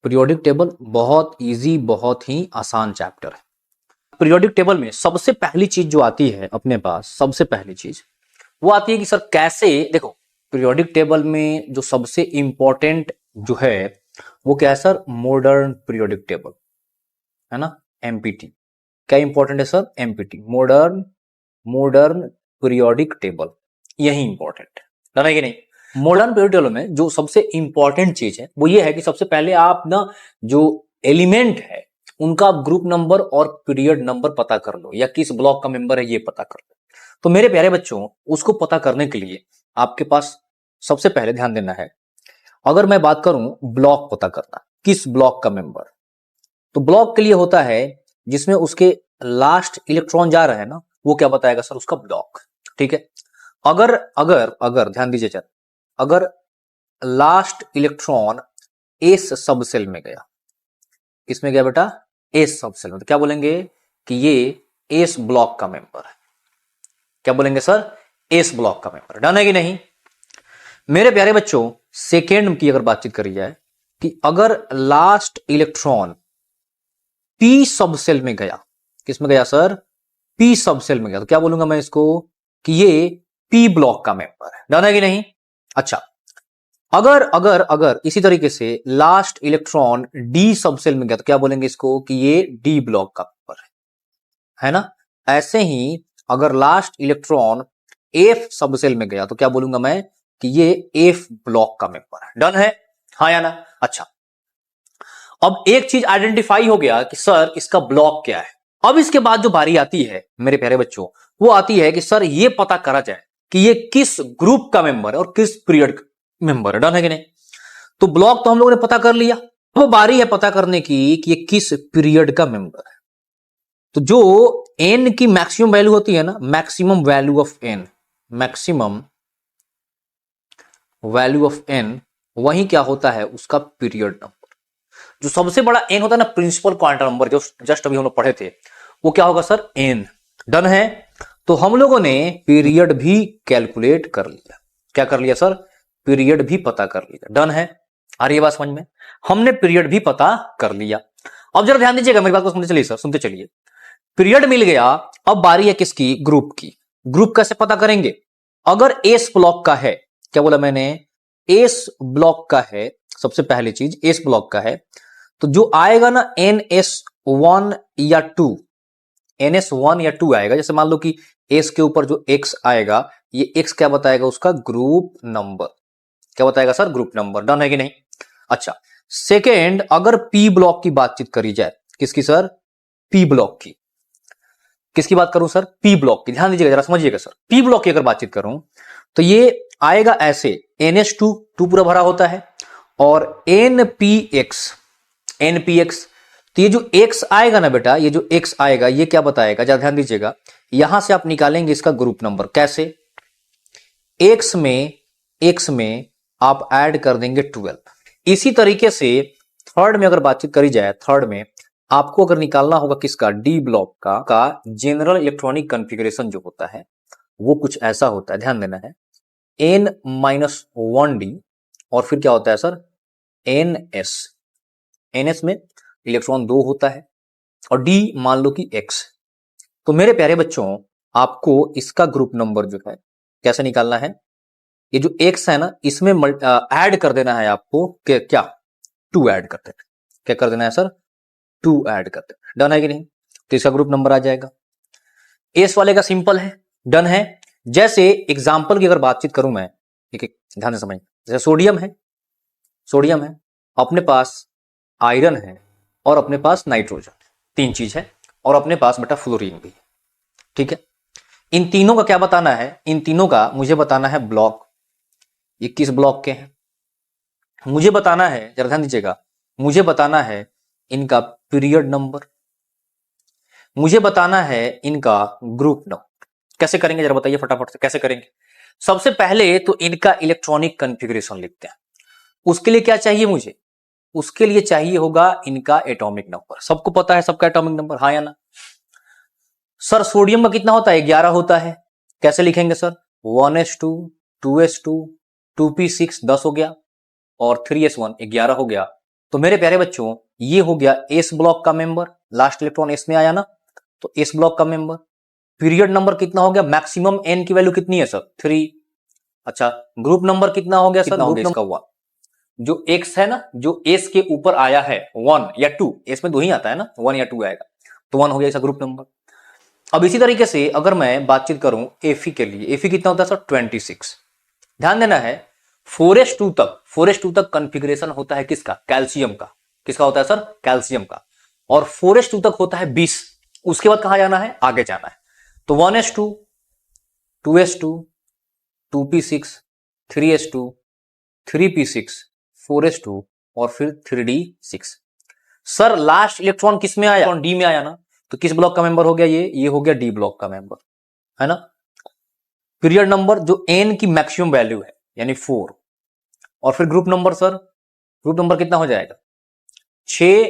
Periodic table बहुत easy, बहुत ही आसान चैप्टर है। पीरियोडिक टेबल में सबसे पहली चीज जो आती है अपने पास, सबसे पहली चीज वो आती है कि सर कैसे, देखो पीरियोडिक टेबल में जो सबसे इंपॉर्टेंट जो है वो क्या है सर, मॉडर्न पीरियोडिक टेबल है ना, एमपीटी। क्या इंपॉर्टेंट है sir, empty, modern periodic table, यही इंपॉर्टेंट है कि नहीं। मॉडर्न पीरियोडिक टेबल में जो सबसे इंपॉर्टेंट चीज है वो ये है कि सबसे पहले आप ना जो एलिमेंट है उनका ग्रुप नंबर और पीरियड नंबर पता कर लो, या किस ब्लॉक का मेंबर है ये पता कर लो। तो मेरे प्यारे बच्चों, उसको पता करने के लिए आपके पास सबसे पहले ध्यान देना है, अगर मैं बात करूं ब्लॉक पता करना, किस ब्लॉक का मेंबर, तो ब्लॉक के लिए होता है जिसमें उसके लास्ट इलेक्ट्रॉन जा रहा है ना, वो क्या बताएगा सर, उसका ब्लॉक। ठीक है, अगर अगर अगर ध्यान दीजिए सर, अगर लास्ट इलेक्ट्रॉन एस सब सेल में गया, किसमें गया बेटा, एस सब सेल में, तो क्या बोलेंगे कि ये एस ब्लॉक का मेंबर है। क्या बोलेंगे सर, एस ब्लॉक का मेंबर। डन है कि नहीं मेरे प्यारे बच्चों। सेकेंड की अगर बातचीत करी जाए कि अगर लास्ट इलेक्ट्रॉन पी सब सेल में गया, किसमें गया सर, पी सब सेल में गया, तो क्या बोलूंगा मैं इसको कि ये पी ब्लॉक का मेंबर है। डन है कि नहीं। अच्छा, अगर अगर अगर इसी तरीके से लास्ट इलेक्ट्रॉन डी सब सेल में गया, तो क्या बोलेंगे इसको कि ये डी ब्लॉक का मेंबर है ना। ऐसे ही अगर लास्ट इलेक्ट्रॉन एफ सब सेल में गया, तो क्या बोलूंगा मैं कि ये एफ ब्लॉक का मेंबर है। डन है, हाँ या ना। अच्छा, अब एक चीज आइडेंटिफाई हो गया कि सर इसका ब्लॉक क्या है। अब इसके बाद जो बारी आती है मेरे प्यारे बच्चों, वो आती है कि सर ये पता करा जाए कि ये किस ग्रुप का मेंबर है और किस पीरियड का मेंबर है। डन है कि नहीं। तो ब्लॉक तो हम लोगों ने पता कर लिया, वो बारी है पता करने की कि ये किस पीरियड का मेंबर है। तो जो एन की मैक्सिमम वैल्यू होती है ना, maximum value of N, maximum value of N, वही क्या होता है, उसका पीरियड नंबर। जो सबसे बड़ा एन होता है ना, प्रिंसिपल क्वांटम नंबर, जो जस्ट अभी हम लोग पढ़े थे, वो क्या होगा सर, एन। डन है। तो हम लोगों ने पीरियड भी कैलकुलेट कर लिया। क्या कर लिया सर, पीरियड भी पता कर लिया। डन है, आ रही है बात समझ में, हमने पीरियड भी पता कर लिया। अब जरा ध्यान दीजिएगा मेरी बात को, सुनते चलिए सर, सुनते चलिए। पीरियड मिल गया, अब बारी है किसकी, ग्रुप की। ग्रुप कैसे पता करेंगे, अगर एस ब्लॉक का है, क्या बोला मैंने, एस ब्लॉक का है, सबसे पहली चीज एस ब्लॉक का है, तो जो आएगा ना NS1 या 2, NS1 या 2 आएगा। जैसे मान लो कि एस के ऊपर जो एक्स आएगा, ये एक्स क्या बताएगा, उसका ग्रुप नंबर। क्या बताएगा सर, ग्रुप नंबर। डन है कि नहीं। अच्छा, सेकेंड, अगर पी ब्लॉक की बातचीत करी जाए, किसकी सर, पी ब्लॉक की। किसकी बात करूं सर, पी ब्लॉक की। ध्यान दीजिएगा जरा, समझिएगा सर, पी ब्लॉक की अगर बातचीत करूं तो ये आएगा ऐसे, NS2 पूरा भरा होता है, और NPX, तो ये जो x आएगा ना बेटा, ये जो x आएगा, ये क्या बताएगा, जरा ध्यान दीजिएगा, यहां से आप निकालेंगे इसका ग्रुप नंबर। कैसे, x में आप ऐड कर देंगे 12। इसी तरीके से थर्ड में अगर बातचीत करी जाए, थर्ड में आपको अगर निकालना होगा किसका, डी ब्लॉक का जनरल इलेक्ट्रॉनिक कॉन्फ़िगरेशन जो होता है वो कुछ ऐसा होता है, ध्यान देना है, N-1D, और फिर क्या होता है सर, NS में इलेक्ट्रॉन 2 होता है, और D मान लो कि X। तो मेरे प्यारे बच्चों, आपको इसका ग्रुप नंबर जो है कैसे निकालना है, ये जो X है ना, इसमें ऐड कर देना है आपको, क्या 2 ऐड कर देना। क्या कर देना है सर, 2 ऐड कर देना। डन है कि नहीं। तो इसका ग्रुप नंबर आ जाएगा। एस वाले का सिंपल है। डन है। जैसे एग्जाम्पल की अगर बातचीत करूं मैं, ठीक है, ध्यान से समझ, जैसे सोडियम है, अपने पास आयरन है, और अपने पास नाइट्रोजन, 3 चीज है, और अपने पास बेटा फ्लोरीन भी है। ठीक है, इन तीनों का क्या बताना है, इन तीनों का मुझे बताना है ब्लॉक, ये किस ब्लॉक के हैं मुझे बताना है, जरा ध्यान दीजिएगा, मुझे बताना है इनका पीरियड नंबर, मुझे बताना है इनका ग्रुप नंबर। कैसे करेंगे जरा बताइए फटाफट से, कैसे करेंगे। सबसे पहले तो इनका इलेक्ट्रॉनिक कॉन्फ़िगरेशन लिखते हैं। उसके लिए क्या चाहिए मुझे, उसके लिए चाहिए होगा इनका एटॉमिक नंबर। सबको पता है सबका एटॉमिक नंबर, हाँ या ना। सर सोडियम का कितना होता है, 11 होता है। कैसे लिखेंगे सर, 1s2 2s2 2p6 10 हो गया, और 3s1 11 हो गया, तो मेरे प्यारे बच्चों ये हो गया एस ब्लॉक का मेंबर, लास्ट इलेक्ट्रॉन एस में आया ना, तो एस ब्लॉक का मेंबर। पीरियड नंबर कितना हो गया, मैक्सिमम एन की वैल्यू कितनी है सर 3। अच्छा ग्रुप नंबर कितना हो गया सर, ग्रुप नंबर हुआ जो एक्स है ना, जो एस के ऊपर आया है 1 या 2, एस में 2 ही आता है ना, 1 या 2 आएगा, तो 1 हो गया इसका ग्रुप नंबर। अब इसी तरीके से अगर मैं बातचीत करूं एफी के लिए, एफी कितना होता है सर 26। ध्यान देना है 4s2 तक, 4s2 तक कॉन्फ़िगरेशन होता है किसका, कैल्शियम का। किसका होता है सर, कैल्शियम का। और 4s2 तक होता है 20। उसके बाद कहां जाना है, आगे जाना है। तो 1s2, 2s2, 2p6, 3s2, 3p6, 4s2 और फिर 3d6। सर लास्ट इलेक्ट्रॉन किस में आया, डी में आया ना, तो किस ब्लॉक का मेंबर हो गया ये हो गया डी ब्लॉक का मेंबर, है ना। पीरियड नंबर जो एन की मैक्सिमम वैल्यू है यानी 4, और फिर group number sir, group number कितना हो जाएगा 6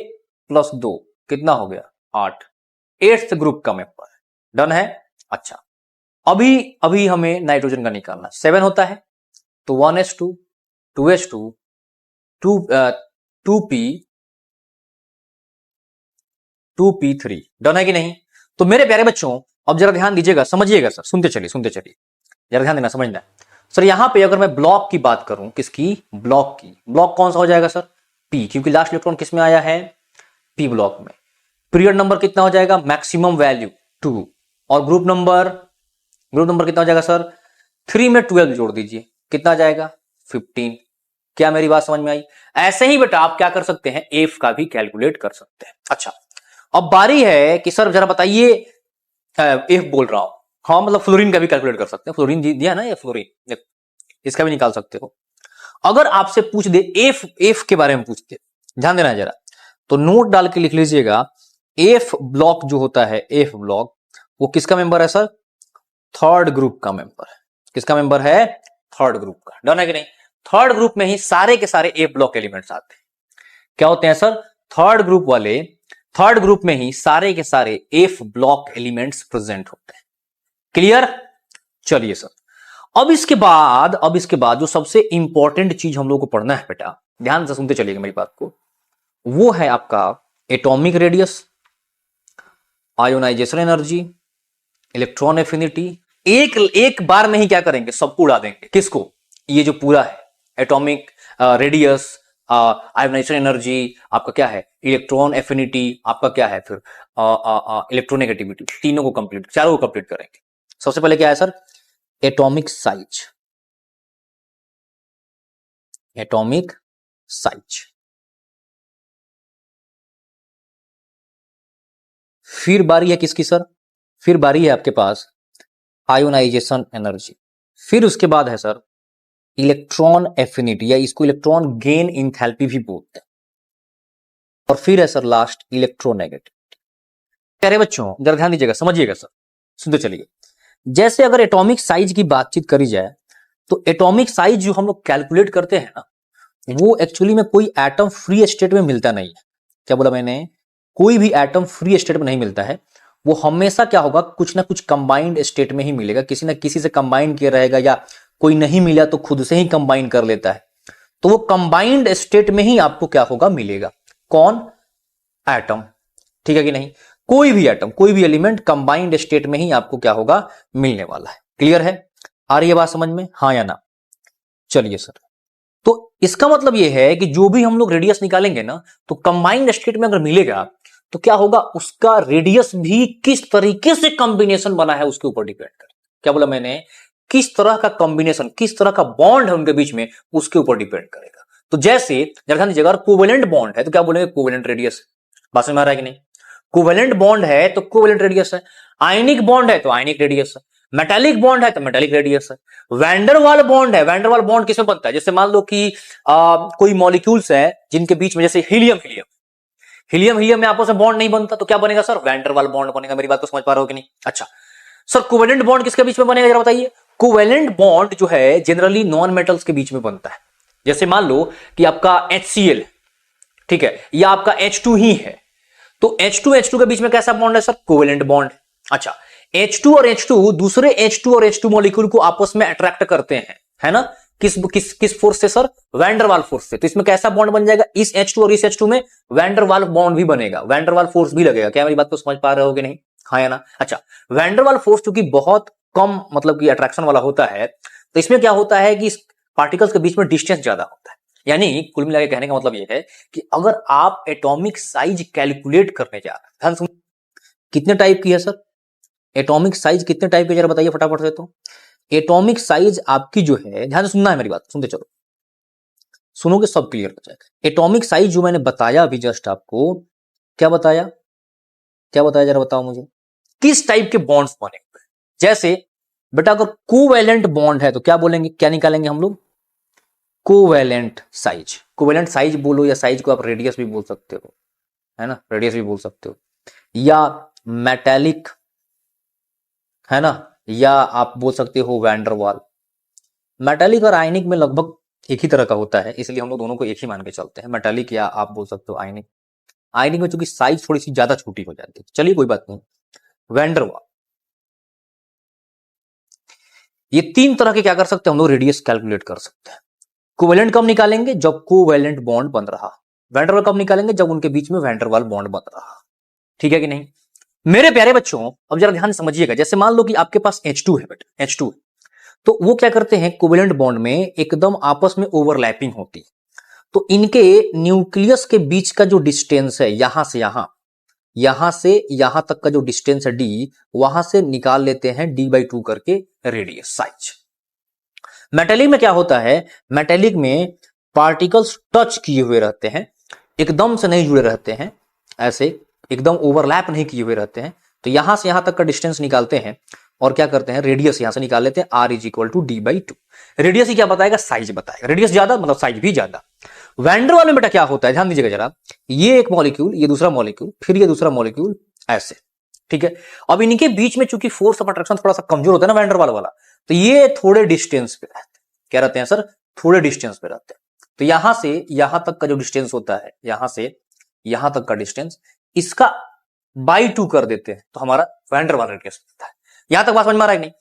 + 2 कितना हो गया 8, 8th ग्रुप का मेंबर है। डन है। अच्छा अभी हमें नाइट्रोजन का निकालना, 7 होता है, तो 1s2, 2s2, 2p, 2p3। Done है कि नहीं। तो मेरे प्यारे बच्चों अब जरा ध्यान दीजिएगा, समझिएगा सर, सुनते चलिए जरा ध्यान देना, समझना। सर यहां पे अगर मैं ब्लॉक की बात करूं, किसकी, ब्लॉक की, ब्लॉक कौन सा हो जाएगा सर पी, क्योंकि लास्ट इलेक्ट्रॉन किस में आया है, पी ब्लॉक में। पीरियड नंबर कितना हो जाएगा, मैक्सिमम वैल्यू 2, और ग्रुप नंबर कितना हो जाएगा सर 3 में 12 जोड़ दीजिए, कितना आ जाएगा 15। क्या मेरी बात समझ में आई। ऐसे ही बेटा आप क्या कर सकते हैं, एफ का भी कैलकुलेट कर सकते हैं। अच्छा अब बारी है कि सर जरा बताइए, एफ बोल रहा हूं, हाँ मतलब फ्लोरीन का भी कैलकुलेट कर सकते हैं, फ्लोरीन दिया ना, ये फ्लोरीन, इसका भी निकाल सकते हो। अगर आपसे पूछ दे एफ के बारे में पूछते, ध्यान देना जरा, तो नोट डाल के लिख लीजिएगा, एफ ब्लॉक जो होता है, एफ ब्लॉक वो किसका मेंबर है सर, 3rd ग्रुप का मेंबर है। किसका मेंबर है, 3rd ग्रुप का। डन है कि नहीं। 3rd ग्रुप में ही सारे के सारे एफ ब्लॉक एलिमेंट्स आते हैं। क्या होते हैं सर, 3rd ग्रुप वाले, 3rd ग्रुप में ही सारे के सारे एफ ब्लॉक एलिमेंट्स प्रेजेंट होते हैं। क्लियर। चलिए सर अब इसके बाद जो सबसे इंपॉर्टेंट चीज हम लोग को पढ़ना है बेटा, ध्यान से सुनते चलिएगा मेरी बात को, वो है आपका atomic radius, ionization energy, electron affinity. एक बार में ही क्या करेंगे, सबको उड़ा देंगे। किसको, ये जो पूरा है एटॉमिक रेडियस, आयोनाइजेशन एनर्जी, आपका क्या है इलेक्ट्रॉन एफिनिटी, आपका क्या है फिर इलेक्ट्रोनेगेटिविटी, तीनों को कंप्लीट, चारों को कंप्लीट करेंगे। सबसे पहले क्या है sir, atomic size, atomic size. फिर बारी है किसकी सर, फिर बारी है आपके पास आयोनाइजेशन एनर्जी। फिर उसके बाद है सर इलेक्ट्रॉन एफिनिटी, या इसको इलेक्ट्रॉन गेन इंथैल्पी भी बोलते हैं। और फिर है सर लास्ट इलेक्ट्रोनेगेटिविटी। प्यारे बच्चों जरा ध्यान दीजिएगा, समझिएगा सर, सुनते चलिए। जैसे अगर एटॉमिक साइज की बातचीत करी जाए, तो एटॉमिक साइज जो हम लोग कैलकुलेट करते हैं ना, वो एक्चुअली में कोई एटम फ्री स्टेट में मिलता नहीं है। क्या बोला मैंने, कोई भी एटम फ्री स्टेट में नहीं मिलता है, वो हमेशा क्या होगा, कुछ ना कुछ कंबाइंड स्टेट में ही मिलेगा, किसी ना किसी से कंबाइन किया रहेगा, या कोई नहीं मिला तो खुद से ही कंबाइन कर लेता है। तो वो कंबाइंड स्टेट में ही आपको क्या होगा, मिलेगा। कौन, एटम। ठीक है कि नहीं, कोई भी एटम, कोई भी एलिमेंट कंबाइंड स्टेट में ही आपको क्या होगा, मिलने वाला है। क्लियर है, आ रही है बात समझ में, हाँ या ना। चलिए सर, तो इसका मतलब यह है कि जो भी हम लोग रेडियस निकालेंगे ना, तो कंबाइंड स्टेट में अगर मिलेगा तो क्या होगा, उसका रेडियस भी किस तरीके से कॉम्बिनेशन बना है उसके ऊपर डिपेंड कर। क्या बोला मैंने, किस तरह का कॉम्बिनेशन, किस तरह का बॉन्ड है उनके बीच में, उसके ऊपर डिपेंड करेगा। तो जैसे ध्यान दीजिएगा, कोवेलेंट बॉन्ड है तो क्या बोलेंगे, कोवेलेंट रेडियस। बात समझ में आ रहा है कि नहीं, कोवेलेंट बॉन्ड है तो कोवेलेंट रेडियस है, आयनिक बॉन्ड है तो आयनिक रेडियस है, मेटालिक बॉन्ड है तो मेटालिक रेडियस है, वैंडरवाल बॉन्ड है। वैंडरवाल बॉन्ड किसमें बनता है, जैसे मान लो कि कोई मॉलिक्यूल्स है जिनके बीच में, जैसे हीलियम में आपस में बॉन्ड नहीं बनता, तो क्या बनेगा सर, वैंडरवाल बॉन्ड बनेगा। मेरी बात को समझ पा रहे हो कि नहीं। अच्छा सर, कोवेलेंट बॉन्ड किसके बीच में बनेगा जरा बताइए। कोवेलेंट बॉन्ड जो है जनरली नॉन मेटल्स के बीच में बनता है। जैसे मान लो कि आपका HCl, ठीक है, या आपका H2 ही है, तो H2 के बीच में कैसा बॉन्ड है सर, कोवेलेंट बॉन्ड। अच्छा, H2 और H2 दूसरे H2 और H2 मॉलिक्यूल को आपस में अट्रैक्ट करते हैं, है ना, किस किस किस फोर्स से सर? वैन डर वाल फोर्स से। तो इसमें कैसा बॉन्ड बन जाएगा? इस H2 और इस H2 में वैन डर वाल बॉन्ड भी बनेगा, वैन डर वाल फोर्स भी लगेगा। क्या मेरी बात को समझ पा रहे हो कि नहीं? हाँ या ना? अच्छा, वैन डर वाल फोर्स चूंकि बहुत कम मतलब कि अट्रैक्शन वाला होता है, तो इसमें क्या होता है कि इस पार्टिकल्स के बीच में डिस्टेंस ज्यादा होता है। यानी कुल मिला के कहने का मतलब यह है कि अगर आप एटॉमिक साइज कैलकुलेट करने जा रहे हैं, कितने टाइप की है सर? एटॉमिक साइज कितने टाइप की, जरा बताइए फटाफट से। तो एटॉमिक साइज आपकी जो है, ध्यान से सुनना है मेरी बात, सुनते चलो, सुनोगे सब क्लियर हो जाएगा। एटॉमिक साइज जो मैंने बताया अभी जस्ट आपको, क्या बताया, क्या बताया, जरा बताओ मुझे। किस टाइप के बॉन्ड्स बने हुए? जैसे बेटा अगर कोवैलेंट बॉन्ड है तो क्या बोलेंगे, क्या निकालेंगे हम लोग? Covalent size. कोवैलेंट साइज बोलो या साइज को आप रेडियस भी बोल सकते हो, है ना, रेडियस भी बोल सकते हो, या मेटालिक, है ना, या आप बोल सकते हो वैन डर वाल। मेटालिक और आयनिक में लगभग एक ही तरह का होता है, इसलिए हम लोग दोनों को एक ही मान के चलते हैं, मेटालिक या आप बोल सकते हो आयनिक। आयनिक में चूंकि साइज थोड़ी सी ज्यादा छोटी हो जाती है, चलिए कोई बात नहीं। वैन डर वाल, ये तीन तरह के क्या कर सकते हैं हम लोग, रेडियस कैलकुलेट कर सकते हैं। कोवैलेंट कब निकालेंगे? जब कोवैलेंट बॉन्ड बन रहा। वैन डर वाल कब निकालेंगे? जब उनके बीच में वैन डर वाल बॉन्ड बन रहा। ठीक है कि नहीं मेरे प्यारे बच्चों? अब जरा ध्यान समझिएगा, जैसे मान लो कि आपके पास H2 है बेटा, H2 है, तो वो क्या करते हैं, कोवैलेंट बॉन्ड में एकदम आपस में ओवरलैपिंग होती है, तो इनके न्यूक्लियस के बीच का जो डिस्टेंस है, यहां से यहां तक का जो डिस्टेंस है d, वहां से निकाल लेते हैं d/2 करके रेडियस साइज। मेटेलिक में क्या होता है, मेटेलिक में पार्टिकल्स टच किए हुए रहते हैं, एकदम से नहीं जुड़े रहते हैं, ऐसे एकदम ओवरलैप नहीं किए हुए रहते हैं, तो यहां से यहां तक का डिस्टेंस निकालते हैं और क्या करते हैं, रेडियस यहां से निकाल लेते हैं, R = d/2। रेडियस ही क्या बताएगा, साइज बताएगा, रेडियस ज्यादा मतलब साइज भी ज्यादा। वैन डर वाल में बेटा क्या होता है, ध्यान दीजिएगा जरा, ये एक मॉलिक्यूल, ये दूसरा मॉलिक्यूल, फिर ये दूसरा मॉलिक्यूल, ऐसे, ठीक है। अब इनके बीच में चूंकि फोर्स ऑफ अट्रैक्शन थोड़ा सा कमजोर होता है ना वैन डर वाल वाला, तो ये थोड़े डिस्टेंस पे रहते हैं। क्या रहते हैं सर? थोड़े डिस्टेंस पे रहते हैं। तो यहां से यहां तक का जो डिस्टेंस होता है, यहां से यहां तक का डिस्टेंस, इसका /2 कर देते हैं, तो हमारा वैन डर वाल रेडियस होता है। यहां तक बात समझ में आ रहा है नहीं?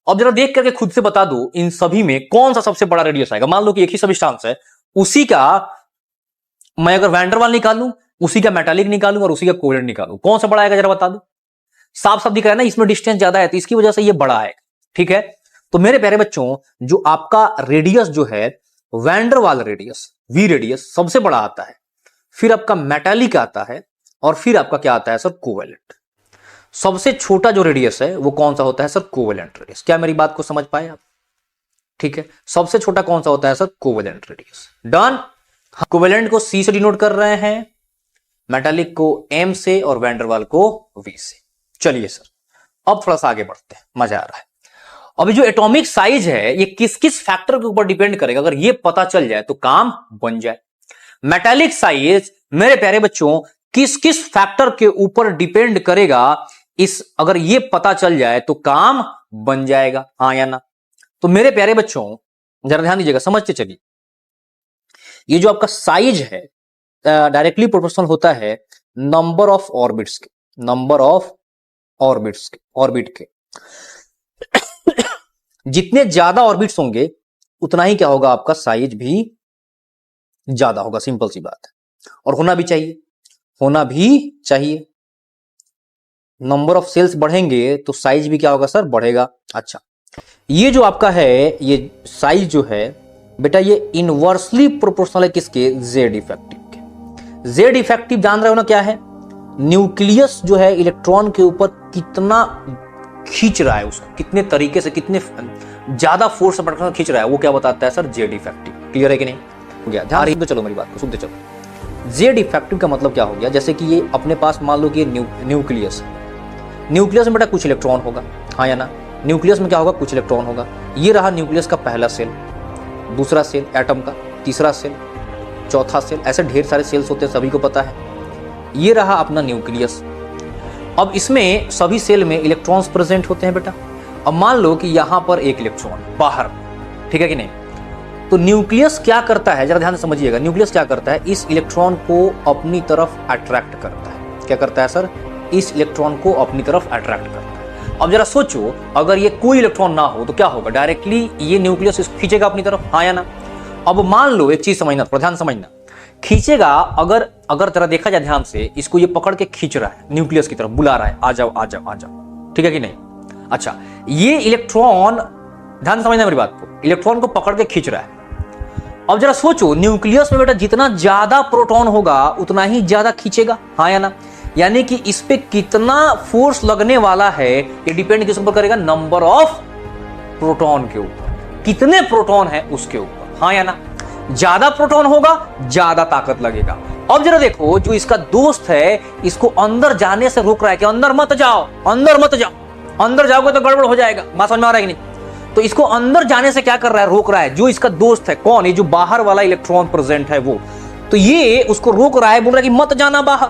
अब जरा देख करके खुद से बता दो, इन सभी में कौन सा सबसे बड़ा रेडियस आएगा। मान लो कि एक ही सब्सटेंस है, उसी का मैं अगर वैन डर वाल निकालूं, उसी का मेटालिक निकालूं और उसी का कोवैलेंट निकालूं, कौन सा बड़ा आएगा जरा बता दो। साफ साफ दिख रहा है ना, इसमें डिस्टेंस ज्यादा है तो इसकी वजह से ये बड़ा आएगा। ठीक है, तो मेरे प्यारे बच्चों, जो आपका रेडियस जो है वैन डर वाल रेडियस, वी रेडियस सबसे बड़ा आता है, फिर आपका मेटालिक आता है, और फिर आपका क्या आता है सर, कोवैलेंट। सबसे छोटा जो रेडियस है वो कौन सा होता है सर, कोवैलेंट रेडियस। क्या मेरी बात को समझ पाए आप? ठीक है, सबसे छोटा कौन सा होता है sir, covalent radius. Done. Covalent को C से डिनोट कर रहे हैं, मेटालिक को M से और वैन डर वाल को V से। चलिए सर, अब थोड़ा सा आगे बढ़ते हैं, मजा आ रहा है। अभी जो एटॉमिक साइज है ये किस किस फैक्टर के ऊपर डिपेंड करेगा, अगर ये पता चल जाए तो काम बन जाए। मेटालिक साइज मेरे प्यारे बच्चों किस किस फैक्टर के ऊपर डिपेंड करेगा, इस अगर ये पता चल जाए तो काम बन जाएगा, हाँ या ना? तो मेरे प्यारे बच्चों जरा ध्यान दीजिएगा, समझते चलिए। ये जो आपका साइज है डायरेक्टली प्रोपोर्शनल होता है नंबर ऑफ ऑर्बिट्स के, नंबर ऑफ ऑर्बिट्स के, ऑर्बिट के। जितने ज्यादा ऑर्बिट्स होंगे उतना ही क्या होगा, आपका साइज भी ज्यादा होगा, सिंपल सी बात है। और होना भी चाहिए, होना भी चाहिए। नंबर ऑफ सेल्स बढ़ेंगे तो साइज भी क्या होगा सर, बढ़ेगा। अच्छा, ये जो आपका है ये साइज जो है बेटा, ये इनवर्सली प्रोपोर्शनल है किसके, जेड इफेक्टिव के। जेड इफेक्टिव जान रहे हो ना क्या है, न्यूक्लियस जो है इलेक्ट्रॉन के ऊपर कितना खींच रहा है, उसको कितने तरीके से, कितने ज्यादा फोर्स से खींच रहा है, वो क्या बताता है सर, जेड इफेक्टिव। क्लियर है कि नहीं? हो गया, ध्यान तो चलो मेरी बात को सुनते चलो। जेड इफेक्टिव का मतलब क्या हो गया, जैसे कि ये अपने पास मान लो कि न्यूक्लियस, न्यूक्लियस में बेटा कुछ इलेक्ट्रॉन होगा, हाँ या ना? न्यूक्लियस में क्या होगा, कुछ इलेक्ट्रॉन होगा। ये रहा न्यूक्लियस का पहला सेल, दूसरा सेल एटम का, तीसरा सेल, चौथा सेल, ऐसे ढेर सारे सेल्स होते हैं, सभी को पता है। ये रहा अपना न्यूक्लियस। अब इसमें सभी सेल में इलेक्ट्रॉन्स प्रेजेंट होते हैं बेटा। अब मान लो कि यहां पर एक इलेक्ट्रॉन बाहर, ठीक है कि नहीं? तो न्यूक्लियस क्या करता है, जरा ध्यान से समझिएगा। न्यूक्लियस क्या करता है, इस इलेक्ट्रॉन को अपनी तरफ अट्रैक्ट करता है। क्या करता है सर, इस इलेक्ट्रॉन को अपनी तरफ अट्रैक्ट करता है। अब जरा सोचो, अगर ये कोई इलेक्ट्रॉन ना हो तो क्या होगा, डायरेक्टली ये न्यूक्लियस इसको खींचेगा अपनी तरफ, हाँ या ना। अब मान लो एक चीज समझना, थोड़ा ध्यान समझना, खींचेगा, अगर जरा देखा जाए ध्यान से, इसको ये पकड़ के खींच रहा है, न्यूक्लियस की तरफ बुला रहा है, आ जाओ आ जाओ आ जाओ, ठीक है कि नहीं। अच्छा, ये इलेक्ट्रॉन, ध्यान समझना मेरी बात को, इलेक्ट्रॉन को पकड़ के खींच रहा है। अब जरा सोचो, न्यूक्लियस में बेटा जितना ज्यादा प्रोटॉन होगा उतना ही ज्यादा खींचेगा, हाँ या ना। यानी कि इस पे कितना फोर्स लगने वाला है ये डिपेंड किस ऊपर करेगा, नंबर ऑफ प्रोटॉन के ऊपर, कितने प्रोटॉन है उसके ऊपर, हाँ या ना। ज्यादा प्रोटॉन होगा ज्यादा ताकत लगेगा। अब जरा देखो, जो इसका दोस्त है इसको अंदर जाने से रोक रहा है कि अंदर मत जाओ, अंदर मत जाओ, अंदर जाओगे तो गड़बड़ हो जाएगा, बात समझ में आ रहा है कि नहीं। तो इसको अंदर जाने से क्या कर रहा है, रोक रहा है। जो इसका दोस्त है, कौन, ये जो बाहर वाला इलेक्ट्रॉन प्रेजेंट है वो, तो ये उसको रोक रहा है, बोल रहा है कि मत जाना बाहर,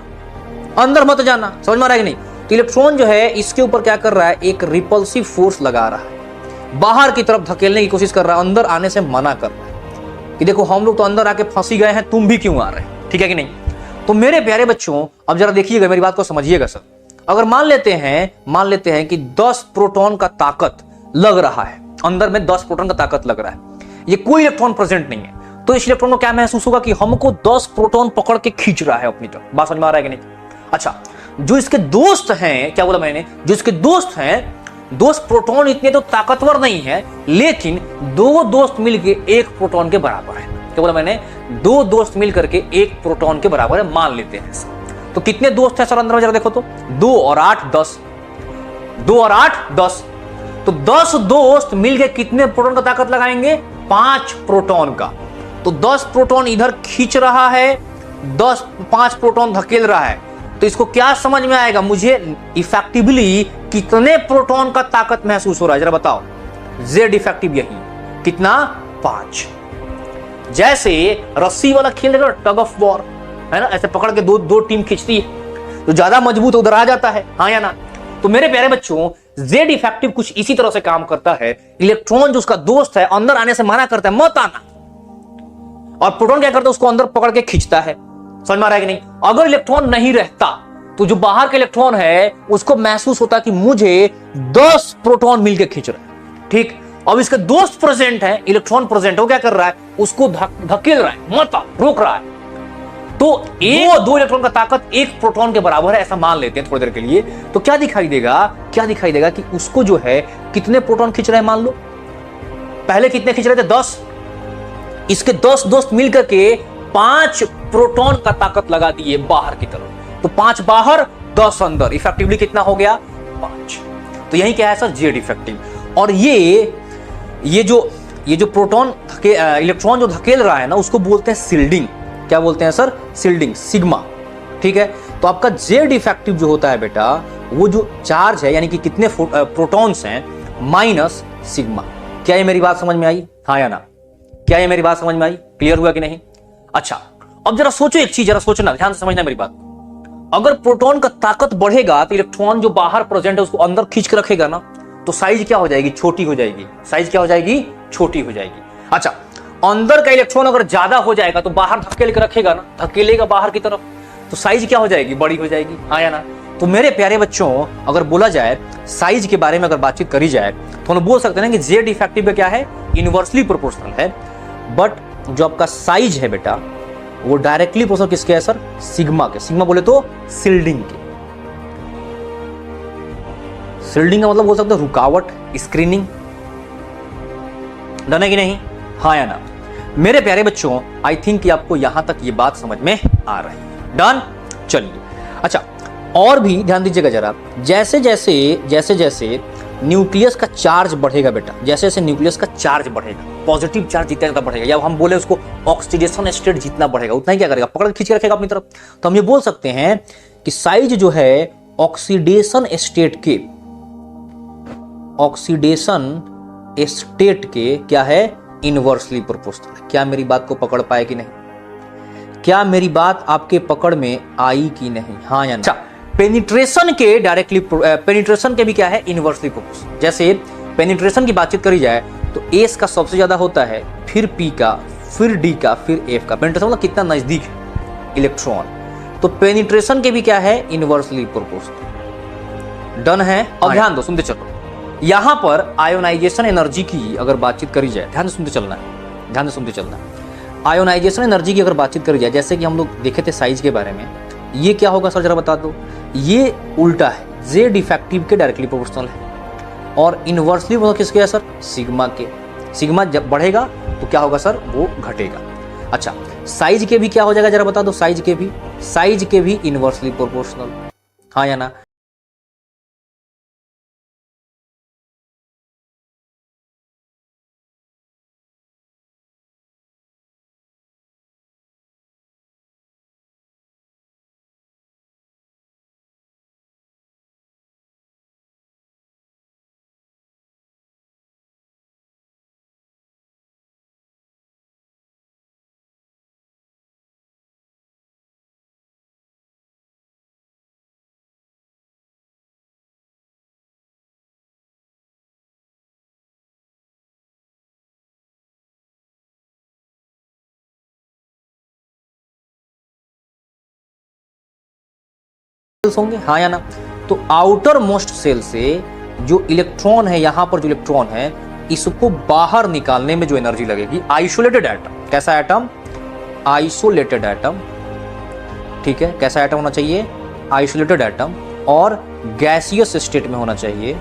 अंदर मत जाना, समझ में आ रहा है कि नहीं। तो इलेक्ट्रॉन जो है इसके ऊपर क्या कर रहा है, एक रिपल्सिव फोर्स लगा रहा है, बाहर की तरफ धकेलने की कोशिश कर रहा है, अंदर आने से मना कर रहा है कि देखो हम लोग तो अंदर आके फंसी गए हैं, तुम भी क्यों आ रहे हैं, ठीक है कि नहीं। तो मेरे प्यारे बच्चों, अब जरा देखिएगा, मेरी बात को समझिएगा सर। अगर मान लेते हैं कि 10 प्रोटॉन का ताकत लग रहा है, अंदर में 10 प्रोटॉन का ताकत लग रहा है, ये कोई इलेक्ट्रॉन प्रेजेंट नहीं है, तो इस इलेक्ट्रॉन को क्या महसूस होगा कि हमको 10 प्रोटॉन पकड़ के खींच रहा है अपनी तरफ, बात समझ में आ रहा है कि नहीं। अच्छा, जो इसके दोस्त हैं, क्या बोला मैंने, जो इसके दोस्त हैं, दोस्त प्रोटॉन इतने तो ताकतवर नहीं है, लेकिन दो दोस्त मिलके एक प्रोटॉन के बराबर है। क्या बोला मैंने, दो दोस्त मिलकर के एक प्रोटॉन के बराबर है, मान लेते हैं। तो कितने दोस्त हैं सर अंदर में, जरा देखो तो, 2 और 8 10, 2 और 8 10, तो 10 दोस्त मिलके कितने प्रोटॉन का ताकत लगाएंगे, 5 प्रोटॉन का। तो 10 प्रोटॉन इधर खींच रहा है, 5 प्रोटॉन धकेल रहा है, तो इसको क्या समझ में आएगा, मुझे इफेक्टिवली कितने प्रोटॉन का ताकत महसूस हो रहा है, जरा बताओ। जेड इफेक्टिव यही कितना, 5। जैसे रस्सी वाला खेल देखो, टग ऑफ वॉर है ना, ऐसे पकड़ के दो टीम खींचती है, तो ज्यादा मजबूत उधर आ जाता है, हाँ या ना। तो मेरे प्यारे बच्चों, जेड इफेक्टिव कुछ इसी तरह से काम करता है। इलेक्ट्रॉन जो उसका दोस्त है अंदर आने से मना करता है, मत आना, और प्रोटॉन क्या करता है, उसको अंदर पकड़ के खींचता है, समझ में आ रहा है कि नहीं। अगर इलेक्ट्रॉन नहीं रहता तो जो बाहर के इलेक्ट्रॉन है उसको महसूस होता कि मुझे 10 प्रोटॉन मिलकर खींच रहे हैं, ठीक। अब इसके दोस्त प्रेजेंट है, इलेक्ट्रॉन प्रेजेंट, वो क्या कर रहा है, उसको धकेल रहा है, मत रोक रहा है। तो दो इलेक्ट्रॉन का ताकत एक प्रोटॉन के बराबर है, ऐसा मान लेते हैं थोड़ी देर के लिए। तो क्या दिखाई देगा कि उसको जो है कितने प्रोटॉन खींच रहे हैं, मान लो पहले कितने खींच रहे थे, 10, इसके 10 दोस्त मिलकर के 5 प्रोटॉन का ताकत लगा दिए बाहर की तरफ, तो 5 बाहर 10 अंदर, इफेक्टिवली कितना हो गया, 5। तो यही क्या है सर, जेड इफेक्टिव। और ये जो प्रोटॉन इलेक्ट्रॉन जो धकेल रहा है ना, उसको बोलते हैं शिल्डिंग। क्या बोलते हैं सर, शिल्डिंग, सिग्मा, ठीक है। तो आपका जेड इफेक्टिव जो होता है बेटा, वो जो चार्ज है, यानी कि कितने प्रोटॉन्स हैं, माइनस सिग्मा। क्या ये मेरी बात समझ में आई, हाँ या ना। क्या ये मेरी बात समझ में आई, क्लियर हुआ कि नहीं। अच्छा, अब जरा सोचो एक चीज, जरा सोचना, ध्यान से समझना मेरी बात। अगर प्रोटॉन का ताकत बढ़ेगा तो इलेक्ट्रॉन जो बाहर प्रेजेंट है उसको अंदर खींच के रखेगा ना, तो साइज क्या हो जाएगी, छोटी हो जाएगी। साइज क्या हो जाएगी, छोटी हो जाएगी। अच्छा, अंदर का इलेक्ट्रॉन अगर ज्यादा हो जाएगा तो बाहर धकेल के रखेगा ना, धकेलेगा बाहर की तरफ, तो साइज क्या हो जाएगी, बड़ी हो जाएगी, हाँ या ना। तो मेरे प्यारे बच्चों, अगर बोला जाए साइज के बारे में, अगर बातचीत करी जाए तो हम बोल सकते हैं कि जेड इफेक्टिव क्या है, इनवर्सली प्रोपोर्शनल है। बट जो आपका साइज है बेटा, वो डायरेक्टली प्रोपोर्शनल किसके है सर, सिग्मा के। सिग्मा बोले तो शिल्डिंग के। शिल्डिंग का मतलब बोल सकते हो रुकावट, स्क्रीनिंग, डन है कि नहीं, हाँ या ना। मेरे प्यारे बच्चों, आई थिंक कि आपको यहां तक ये बात समझ में आ रही है, डन। चलिए, अच्छा और भी ध्यान दीजिएगा जरा, जैसे जैसे न्यूक्लियस का चार्ज बढ़ेगा बेटा, जैसे जैसे न्यूक्लियस का चार्ज बढ़ेगा, पॉजिटिव चार्ज जितना ज्यादा बढ़ेगा, या हम बोले उसको ऑक्सीडेशन स्टेट जितना बढ़ेगा, उतना ही क्या करेगा, पकड़ के खींच के रखेगा अपनी तरफ। तो हम ये बोल सकते हैं कि साइज जो है ऑक्सीडेशन स्टेट के क्या है, इनवर्सली प्रोपोर्शनल। क्या मेरी बात को पकड़ पाए कि नहीं, क्या मेरी बात आपके पकड़ में आई कि नहीं, हाँ या ना। पेनिट्रेशन के डायरेक्टली, पेनिट्रेशन के भी क्या है, इनवर्सली प्रोपोर्शनल। जैसे पेनिट्रेशन की बातचीत करी जाए तो एस का सबसे ज्यादा होता है, फिर पी का, फिर डी का, फिर एफ का। पेनिट्रेशन मतलब कितना नजदीक है इलेक्ट्रॉन, तो पेनिट्रेशन के भी क्या है, इनवर्सली प्रोपोर्शनल। डन है। अब ध्यान दो, सुनते चलो। यहां पर आयोनाइजेशन एनर्जी की अगर बातचीत करी जाए, ध्यान से सुनते चलना है, ध्यान से सुनते चलना है। आयोनाइजेशन एनर्जी की अगर बातचीत करी जाए, जैसे कि हम लोग देखे थे साइज के बारे में, ये क्या होगा सर जरा बता दो। ये उल्टा है, जेड इफेक्टिव के डायरेक्टली प्रोपोर्शनल है और इनवर्सली वो किसके है सर, सिग्मा के। सिग्मा जब बढ़ेगा तो क्या होगा सर, वो घटेगा। अच्छा, साइज के भी क्या हो जाएगा जरा बता दो। साइज के भी इनवर्सली प्रोपोर्शनल, हाँ या ना। होंगे, हाँ या ना। तो आउटर मोस्ट सेल से जो इलेक्ट्रॉन है, यहां पर जो इलेक्ट्रॉन है, इसको बाहर निकालने में जो एनर्जी लगेगी, आइसोलेटेड एटम, कैसा एटम, आइसोलेटेड एटम, ठीक है, कैसा एटम होना चाहिए, आइसोलेटेड एटम, और गैसियस स्टेट में होना चाहिए।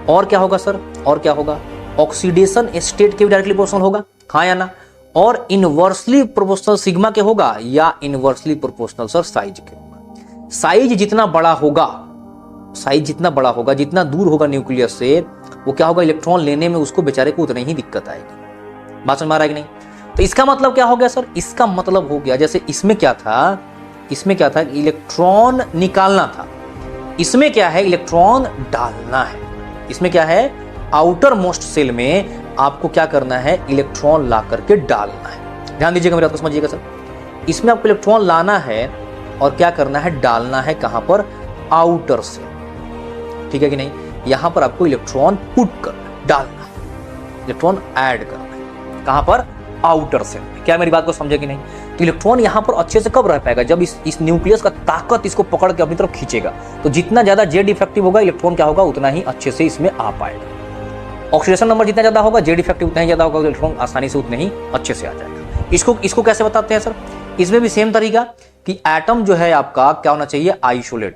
और क्या होगा सर, और क्या होगा, ऑक्सीडेशन स्टेट के भी डायरेक्टली प्रोपोर्शनल होगा, हाँ या ना। और इनवर्सली प्रोपोर्शनल सिग्मा के होगा या इनवर्सली प्रोपोर्शनल सर साइज के होगा। साइज जितना बड़ा होगा, साइज जितना बड़ा होगा, जितना दूर होगा न्यूक्लियस से, वो क्या होगा, इलेक्ट्रॉन लेने में उसको बेचारे को उतनी ही दिक्कत आएगी। बात समझ में आ रहा है कि नहीं। तो इसका मतलब क्या हो गया सर, इसका मतलब हो गया, जैसे इसमें क्या था, इसमें क्या था, इलेक्ट्रॉन निकालना था, इसमें क्या है, इलेक्ट्रॉन डालना है। इसमें क्या है, आउटर मोस्ट सेल में आपको क्या करना है, इलेक्ट्रॉन ला करके डालना है। ध्यान दीजिएगा, मेरी बात को समझिएगा सर। इसमें आपको इलेक्ट्रॉन लाना है और क्या करना है, डालना है कहां पर, आउटर सेल, ठीक है कि नहीं। यहां पर आपको इलेक्ट्रॉन पुट करना, डालना है, इलेक्ट्रॉन ऐड करना है, कहां पर, आउटर सेल में। क्या मेरी बात को समझे कि नहीं। तो इलेक्ट्रॉन यहां पर अच्छे से कब रह पाएगा, जब इस न्यूक्लियस का ताकत इसको पकड़ के अपनी तरफ खींचेगा। तो जितना ज्यादा जेड इफेक्टिव होगा, इलेक्ट्रॉन क्या होगा, उतना ही अच्छे से इसमें आ पाएगा। ऑक्सीडेशन नंबर जितना ज्यादा होगा, जेड इफेक्टिव उतना ही ज्यादा होगा, इलेक्ट्रॉन आसानी से उतने ही अच्छे से आ जाएगा। इसको कैसे बताते हैं सर, इसमें भी सेम तरीका कि एटम जो है आपका क्या होना चाहिए, आइसोलेट।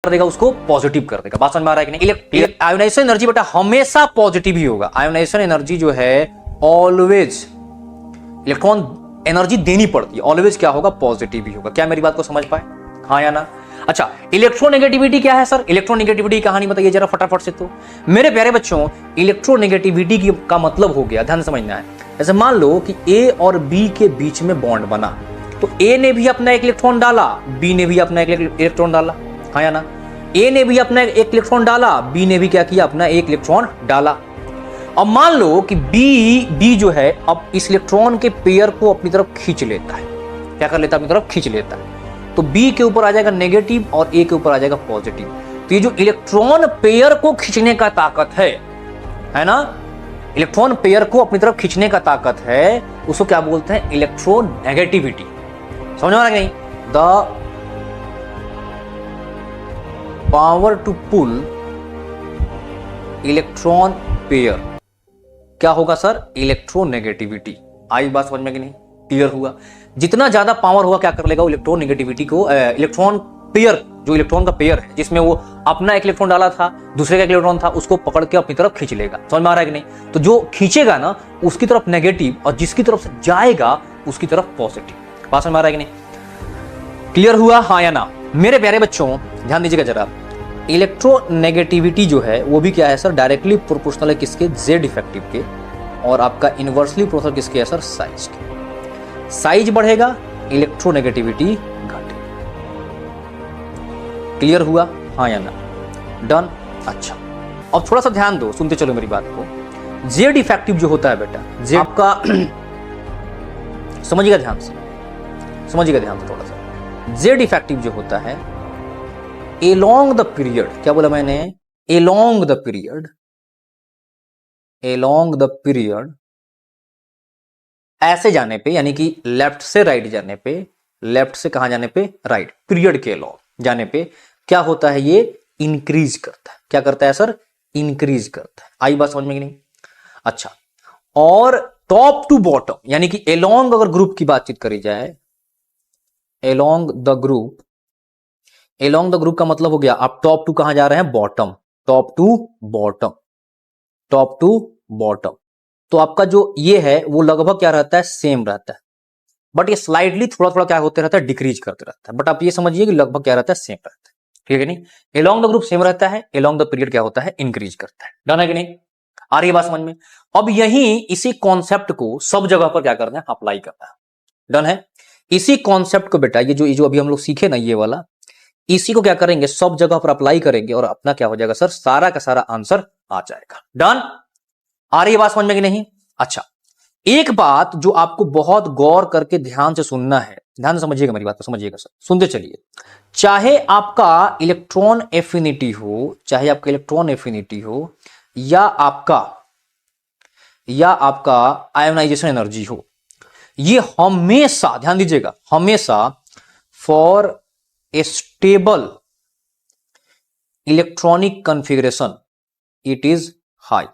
कर देगा, उसको पॉजिटिव कर देगा। बात समझ में आ रहा है कि नहीं। आयोनाइजेशन एनर्जी बेटा हमेशा पॉजिटिव ही होगा। आयोनाइजेशन एनर्जी जो है ऑलवेज, इलेक्ट्रॉन एनर्जी देनी पड़ती है, ऑलवेज क्या होगा, पॉजिटिव ही होगा। क्या मेरी बात को समझ पाए, हाँ या ना। अच्छा, इलेक्ट्रोनेगेटिविटी क्या है सर? इलेक्ट्रोनेगेटिविटी की कहानी बताइए जरा फटाफट से। तो मेरे प्यारे बच्चों, इलेक्ट्रोनेगेटिविटी का मतलब हो गया, ध्यान समझना है। जैसे मान लो कि ए और बी के बीच में बॉन्ड बना, तो ए ने भी अपना एक इलेक्ट्रॉन डाला, बी ने भी अपना एक इलेक्ट्रॉन डाला, हाँ या ना? ए ने भी अपना एक इलेक्ट्रॉन डाला, बी ने भी क्या किया, अपना एक इलेक्ट्रॉन डाला। अब मान लो कि बी जो है अब इस इलेक्ट्रॉन के पेयर को अपनी तरफ खींच लेता है। क्या कर लेता है? अपनी तरफ खींच लेता है। तो बी के ऊपर आ जाएगा नेगेटिव और ए के ऊपर आ जाएगा पॉजिटिव। तो ये जो इलेक्ट्रॉन पेयर को खींचने का ताकत है ना, इलेक्ट्रॉन पेयर को अपनी तरफ खींचने का ताकत है, उसको क्या बोलते हैं? इलेक्ट्रोनेगेटिविटी। समझ में आ रहा है नहीं? The power to pull electron pair क्या होगा सर? इलेक्ट्रोनेगेटिविटी। आई बात समझ में कि नहीं? क्लियर हुआ? जितना ज्यादा पावर हुआ क्या कर लेगा? इलेक्ट्रोनेगेटिविटी को, इलेक्ट्रॉन पेयर, जो इलेक्ट्रॉन का पेयर है जिसमें वो अपना एक इलेक्ट्रॉन डाला था, दूसरे का इलेक्ट्रॉन था, उसको पकड़ के अपनी तरफ खींच लेगा। समझ में आ रहा है कि नहीं? तो जो खींचेगा ना उसकी तरफ नेगेटिव और जिसकी तरफ से जाएगा उसकी तरफ पॉजिटिव। बात समझ में आ रहा है कि नहीं? क्लियर हुआ, हाँ या ना? मेरे प्यारे बच्चों ध्यान दीजिएगा जरा, इलेक्ट्रोनेगेटिविटी जो है वो भी क्या है सर? डायरेक्टली प्रोपोर्शनल है किसके? जेड इफेक्टिव के। और आपका इनवर्सली प्रोपोर्शनल किसके है सर? साइज के। साइज बढ़ेगा, इलेक्ट्रोनेगेटिविटी घटेगी। क्लियर हुआ, हाँ या ना? डन। अच्छा, अब थोड़ा सा ध्यान दो, सुनते चलो मेरी बात को। जेड इफेक्टिव जो होता है बेटा, जेड आपका समझिएगा ध्यान से, समझिएगा ध्यान से थोड़ा सा। जेड इफेक्टिव जो होता है एलोंग द पीरियड, क्या बोला मैंने? Along the period, along the period, ऐसे जाने पे, यानी कि लेफ्ट से राइट जाने पे, लेफ्ट से कहां जाने पे? राइट, पीरियड के एलोंग जाने पे क्या होता है? ये इंक्रीज करता है। क्या करता है सर? इंक्रीज करता है। आई बात समझ में कि नहीं? अच्छा, और टॉप टू बॉटम, यानी कि एलोंग अगर ग्रुप की बातचीत करी जाए, along the group, along the group का मतलब हो गया आप टॉप टू कहां जा रहे हैं? Bottom. Top to bottom, top to bottom. तो आपका जो ये है वो लगभग क्या रहता है? सेम रहता है, बट ये स्लाइडली थोड़ा थोड़ा क्या होते रहता है? डिक्रीज करते रहता है। बट आप ये समझिए कि लगभग क्या रहता है? सेम रहता है। ठीक है नहीं? एलोंग द ग्रुप सेम रहता है, एलोंग द पीरियड क्या होता है? इंक्रीज करता है। डन है कि नहीं? आ रही है बात समझ में? अब यही इसी कॉन्सेप्ट को सब जगह पर क्या करना है? अप्लाई करना है। डन है? इसी कॉन्सेप्ट को बेटा, ये जो अभी हम लोग सीखे ना, ये वाला, इसी को क्या करेंगे? सब जगह पर अप्लाई करेंगे और अपना क्या हो जाएगा सर? सारा का सारा आंसर आ जाएगा। डन? आ रही है बात समझ में कि नहीं? अच्छा, एक बात जो आपको बहुत गौर करके ध्यान से सुनना है, ध्यान से समझिएगा मेरी बात को, समझिएगा सर, सुनते चलिए। चाहे आपका इलेक्ट्रॉन एफिनिटी हो, चाहे आपका इलेक्ट्रॉन एफिनिटी हो, या आपका आयोनाइजेशन एनर्जी हो, ये हमेशा ध्यान दीजिएगा, हमेशा for a stable electronic configuration it is high.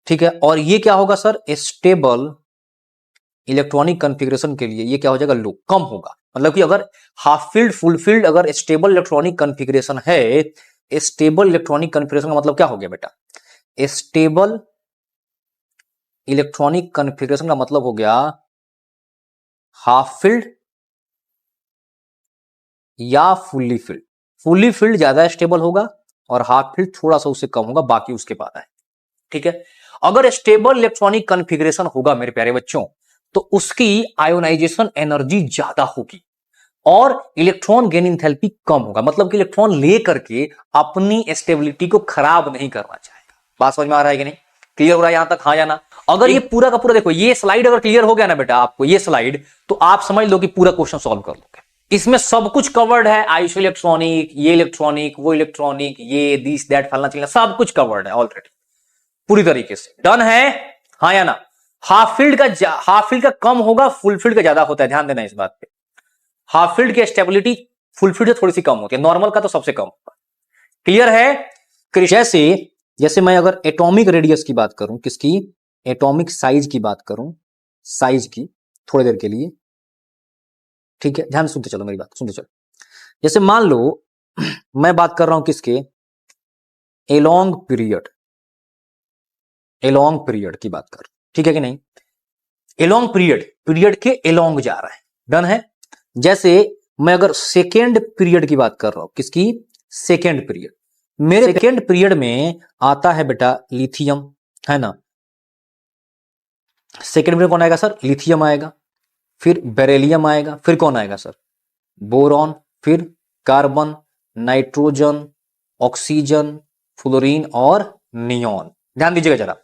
ठीक है? और ये क्या होगा सर? स्टेबल इलेक्ट्रॉनिक कॉन्फ़िगरेशन के लिए ये क्या हो जाएगा? लो, कम होगा। मतलब कि अगर हाफ फील्ड फुल फील्ड अगर स्टेबल इलेक्ट्रॉनिक कॉन्फ़िगरेशन है, स्टेबल इलेक्ट्रॉनिक कॉन्फ़िगरेशन का मतलब क्या हो गया बेटा? स्टेबल इलेक्ट्रॉनिक कॉन्फ़िगरेशन का मतलब हो गया हाफ फील्ड या फुल्ली फील्ड। फुल्ली फील्ड ज्यादा स्टेबल होगा और हाफ फील्ड थोड़ा सा उससे कम होगा, बाकी उसके बाद है। ठीक है? अगर स्टेबल इलेक्ट्रॉनिक कॉन्फ़िगरेशन होगा मेरे प्यारे बच्चों, तो उसकी आयोनाइजेशन एनर्जी ज्यादा होगी और इलेक्ट्रॉन गेन एंथैल्पी कम होगा। मतलब कि इलेक्ट्रॉन ले करके अपनी स्टेबिलिटी को खराब नहीं करना चाहेगा। बात समझ में आ रहा है कि नहीं? क्लियर हो रहा है यहां तक, हाँ या ना? अगर ये पूरा का पूरा देखो, ये स्लाइड अगर क्लियर हो गया ना बेटा आपको, ये स्लाइड, तो आप समझ लो कि पूरा क्वेश्चन सॉल्व कर लोगे। इसमें सब कुछ कवर्ड है, आइसो इलेक्ट्रॉनिक, ये इलेक्ट्रॉनिक, वो इलेक्ट्रॉनिक, ये दिस दैट फलना चिलना, सब कुछ कवर्ड है ऑलरेडी पूरी तरीके से। डन है, हाँ या ना? हाफ फील्ड का कम होगा, फुल फील्ड का ज्यादा होता है, ध्यान देना इस बात पे। हाफ फील्ड की स्टेबिलिटी फुल फील्ड से थोड़ी सी कम होती है, नॉर्मल का तो सबसे कम होगा। क्लियर है? जैसे मैं अगर एटॉमिक रेडियस की बात करूं, किसकी? एटॉमिक साइज की बात करूं, साइज की, थोड़ी देर के लिए, ठीक है? ध्यान सुनते चलो मेरी बात, सुनते चलो। जैसे मान लो मैं बात कर रहा हूं किसके? एलोंग पीरियड, एलोंग पीरियड की बात कर, ठीक है कि नहीं? एलोंग पीरियड, पीरियड के एलोंग जा रहा है। डन है? जैसे मैं अगर सेकेंड पीरियड की बात कर रहा हूं, किसकी? Second period. मेरे सेकेंड पीरियड में आता है बेटा लिथियम, है ना। सेकेंड पीरियड कौन आएगा सर? लिथियम आएगा, फिर बेरिलियम आएगा, फिर कौन आएगा सर? बोरॉन, फिर कार्बन, नाइट्रोजन, ऑक्सीजन, फ्लोरीन और नियॉन। ध्यान दीजिएगा जरा,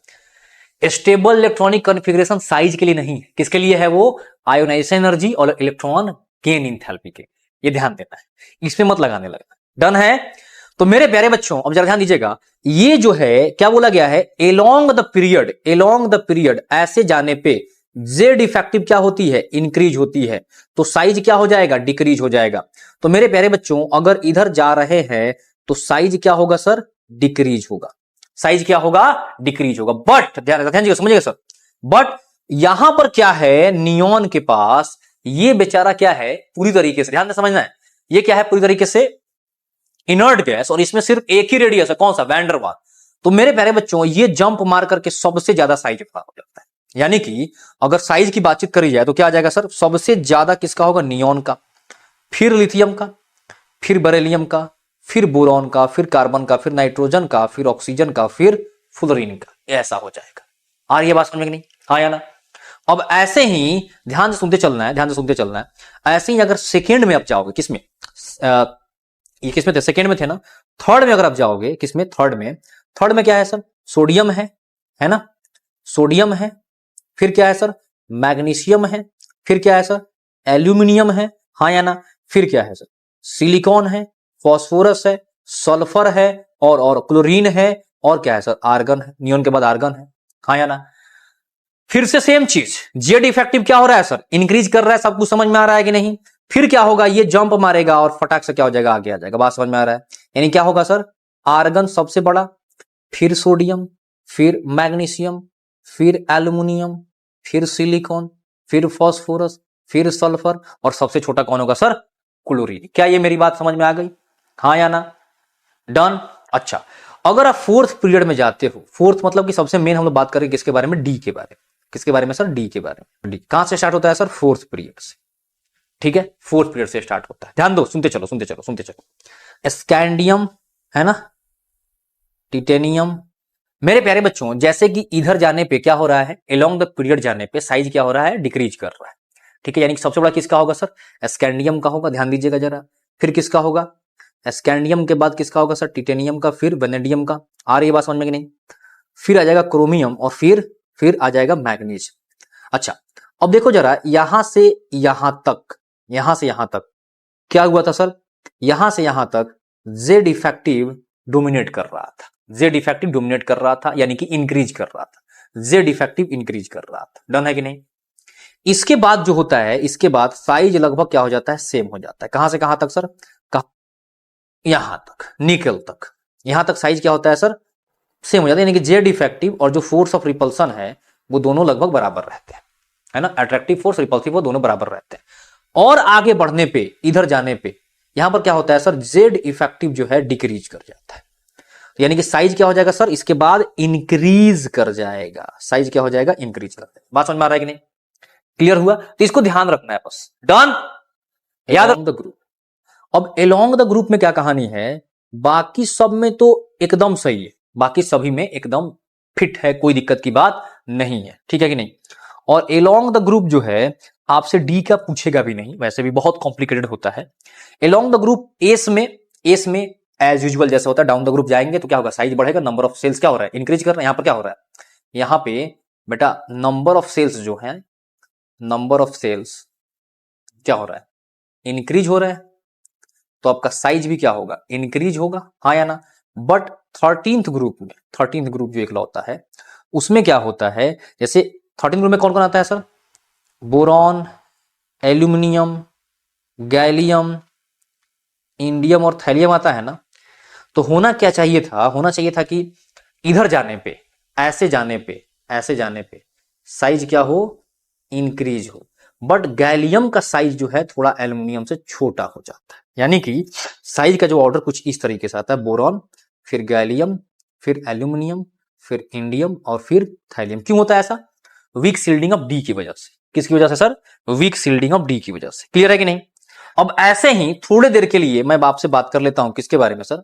स्टेबल इलेक्ट्रॉनिक कॉन्फ़िगरेशन साइज के लिए नहीं है, किसके लिए है वो? आयोनाइजेशन एनर्जी और इलेक्ट्रॉन गेन इंथैल्पी के। ये ध्यान देना है, इसमें मत लगाने लगना। डन है? तो मेरे प्यारे बच्चों अब जरा ध्यान दीजिएगा, ये जो है क्या बोला गया है? एलोंग द पीरियड ऐसे जाने पे जेड इफेक्टिव क्या होती है? इंक्रीज होती है, तो साइज क्या हो जाएगा? डिक्रीज हो जाएगा। तो मेरे प्यारे बच्चों अगर इधर जा रहे हैं तो साइज क्या होगा सर? डिक्रीज होगा। साइज क्या होगा? डिक्रीज होगा। बट ध्यान दीजिएगा, समझिएगा सर, बट यहां पर क्या है? नियॉन के पास ये बेचारा क्या है? पूरी तरीके से ध्यान से समझना है, ये क्या है? पूरी तरीके से इनर्ट गैस, और इसमें सिर्फ एक ही रेडियस है, कौन सा? वैन डर वाल। तो मेरे प्यारे बच्चों ये जंप मार करके सबसे ज्यादा साइज बड़ा हो जाता है। यानी कि अगर साइज की बातचीत करी जाए तो क्या आ जाएगा सर? सबसे ज्यादा किसका होगा? नियॉन का, फिर लिथियम का, फिर बेरिलियम का, फिर बोरॉन का, फिर कार्बन का, फिर नाइट्रोजन का, फिर ऑक्सीजन का, फिर फ्लोरीन का। ऐसा हो जाएगा। आ रही है बात समझ में कि नहीं? हाँ या ना? अब ऐसे ही ध्यान से सुनते चलना है, ध्यान से सुनते चलना है। ऐसे ही अगर सेकेंड में आप जाओगे, किसमें? ये किसमें थे? सेकेंड में थे ना। थर्ड में अगर आप जाओगे, किसमें? थर्ड में क्या है सर? सोडियम है ना, सोडियम है, फिर क्या है सर? मैग्नीशियम है, फिर क्या है सर? एल्यूमिनियम है, हाँ या ना? फिर क्या है सर? सिलिकॉन है, फॉस्फोरस है, सल्फर है, और क्लोरीन है, और क्या है सर? आर्गन है। नियॉन के बाद आर्गन है, हाँ या ना? फिर से सेम चीज, जेड इफेक्टिव क्या हो रहा है सर? इंक्रीज कर रहा है। सब कुछ समझ में आ रहा है कि नहीं? फिर क्या होगा? ये जंप मारेगा और फटाक से क्या हो जाएगा? आगे आ जाएगा। बात समझ में आ रहा है? यानी क्या होगा सर? आर्गन सबसे बड़ा, फिर सोडियम, फिर मैग्नीशियम, फिर एल्यूमिनियम, फिर सिलिकॉन, फिर फॉस्फोरस, फिर सल्फर, और सबसे छोटा कौन होगा सर? क्लोरीन। क्या ये मेरी बात समझ में आ गई? हाँ या ना? डन। अच्छा, अगर आप फोर्थ पीरियड में जाते हो, फोर्थ मतलब कि सबसे मेन हम लोग बात करेंगे किसके बारे में? डी के बारे में। किसके बारे में सर? डी के बारे में। डी कहां से स्टार्ट होता है सर? फोर्थ पीरियड से। ठीक है, फोर्थ पीरियड से स्टार्ट होता है। ध्यान दो, सुनते चलो सुनते चलो सुनते चलो। स्कैंडियम है ना, टिटेनियम। मेरे प्यारे बच्चों जैसे कि इधर जाने पे क्या हो रहा है? एलोंग द पीरियड जाने पे साइज क्या हो रहा है? डिक्रीज कर रहा है। ठीक है, यानी कि सबसे बड़ा किसका होगा सर? स्कैंडियम का होगा। ध्यान दीजिएगा जरा। फिर किसका होगा? स्कैंडियम के बाद किसका होगा सर? टिटेनियम का, फिर वेनेडियम का। आ रही है बात समझ में कि नहीं? फिर आ जाएगा क्रोमियम, और फिर आ जाएगा मैग्नीज। अच्छा, अब देखो जरा, यहां से यहां तक, यहां से यहां तक क्या हुआ था सर? यहां से यहां तक जेड इफेक्टिव डोमिनेट कर रहा था। जेड इफेक्टिव डोमिनेट कर रहा था, यानी कि इंक्रीज कर रहा था। जेड इफेक्टिव इंक्रीज कर रहा था। डन है कि नहीं? इसके बाद जो होता है, इसके बाद साइज लगभग क्या हो जाता है? सेम हो जाता है। कहां से कहां तक सर? यहां तक, निकल तक। यहां तक साइज क्या होता है सर? सेम हो जाता है। यानी कि जेड इफेक्टिव और जो फोर्स ऑफ रिपल्सन है वो दोनों लगभग बराबर रहते हैं, है ना। अट्रैक्टिव फोर्स, रिपल्सिव फोर्स दोनों बराबर रहते हैं। और आगे बढ़ने पे, इधर जाने पे यहां पर क्या होता है सर? जेड इफेक्टिव जो है डिक्रीज कर जाता है। तो यानी कि साइज क्या हो जाएगा सर? इसके बाद इंक्रीज कर जाएगा। साइज क्या हो जाएगा? इंक्रीज कर जाएगा। बात समझ में आ रहा है कि नहीं? क्लियर हुआ? तो इसको ध्यान रखना है बस। डन। याद रख द ग्रुप। अब एलोंग द ग्रुप में क्या कहानी है? बाकी सब में तो एकदम सही है, बाकी सभी में एकदम फिट है, कोई दिक्कत की बात नहीं है। ठीक है कि नहीं? और एलोंग द ग्रुप जो है आपसे डी का पूछेगा भी नहीं, वैसे भी बहुत कॉम्प्लिकेटेड होता है। एलोंग द ग्रुप एस में एज यूजुअल जैसा होता है। डाउन द ग्रुप जाएंगे तो क्या होगा? साइज बढ़ेगा, नंबर ऑफ सेल्स क्या हो रहा है? इंक्रीज कर रहा है। यहां पर क्या हो रहा है? यहां पे बेटा नंबर ऑफ सेल्स जो है, नंबर ऑफ सेल्स क्या हो रहा है? इंक्रीज हो रहा है। तो आपका साइज भी क्या होगा? इंक्रीज होगा, हाँ या ना? बट 13th ग्रुप में, 13th ग्रुप जो इकलौता है उसमें क्या होता है? जैसे 13th ग्रुप में कौन कौन आता है sir? Boron, aluminium, gallium, indium और थैलियम आता है ना। तो होना क्या चाहिए था? होना चाहिए था कि इधर जाने पे, ऐसे जाने पे साइज क्या हो? इंक्रीज हो। बट गैलियम का साइज जो है थोड़ा एल्यूमिनियम से छोटा हो जाता है। यानी कि साइज का जो ऑर्डर कुछ इस तरीके से आता है: बोरॉन, फिर गैलियम, फिर एल्यूमिनियम, फिर इंडियम और फिर थैलियम। क्यों होता है ऐसा? वीक सील्डिंग ऑफ डी की वजह से। किसकी वजह से sir? Weak shielding of D की वजह से। क्लियर है कि नहीं? अब ऐसे ही थोड़ी देर के लिए मैं आपसे बात कर लेता हूं किसके बारे में सर,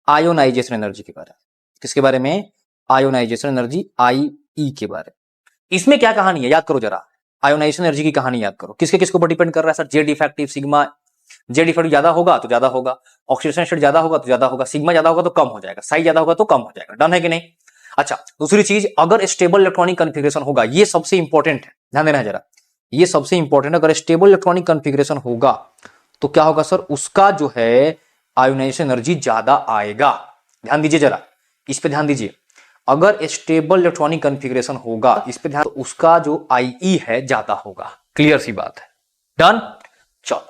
आयोनाइजेशन एनर्जी के बारे में। किसके बारे में, आयोनाइजेशन एनर्जी, आईई के बारे में। इसमें क्या कहानी है याद करो जरा, आयोनाइजेशन एनर्जी की कहानी याद करो। किसके किसके ऊपर डिपेंड कर रहा है sir, Z effective sigma, Z effective ज्यादा होगा तो ज्यादा होगा, ऑक्सीडेशन स्टेट ज्यादा होगा तो ज्यादा होगा, सिग्मा ज्यादा होगा तो कम हो जाएगा, साइज ज्यादा होगा तो कम हो जाएगा। डन है कि नहीं। अच्छा दूसरी चीज, अगर स्टेबल इलेक्ट्रॉनिक कॉन्फ़िगरेशन होगा, ये सबसे इंपॉर्टेंट है, ध्यान देना जरा, ये सबसे इंपॉर्टेंट है। अगर स्टेबल इलेक्ट्रॉनिक कॉन्फ़िगरेशन होगा तो क्या होगा सर, उसका जो है आयोनाइजेशन एनर्जी ज्यादा आएगा। ध्यान दीजिए जरा, इस पे ध्यान दीजिए। अगर स्टेबल इलेक्ट्रॉनिक कॉन्फ़िगरेशन होगा, इस पे ध्यान, तो उसका जो आईई है ज्यादा होगा। क्लियर सी बात है। डन। चलो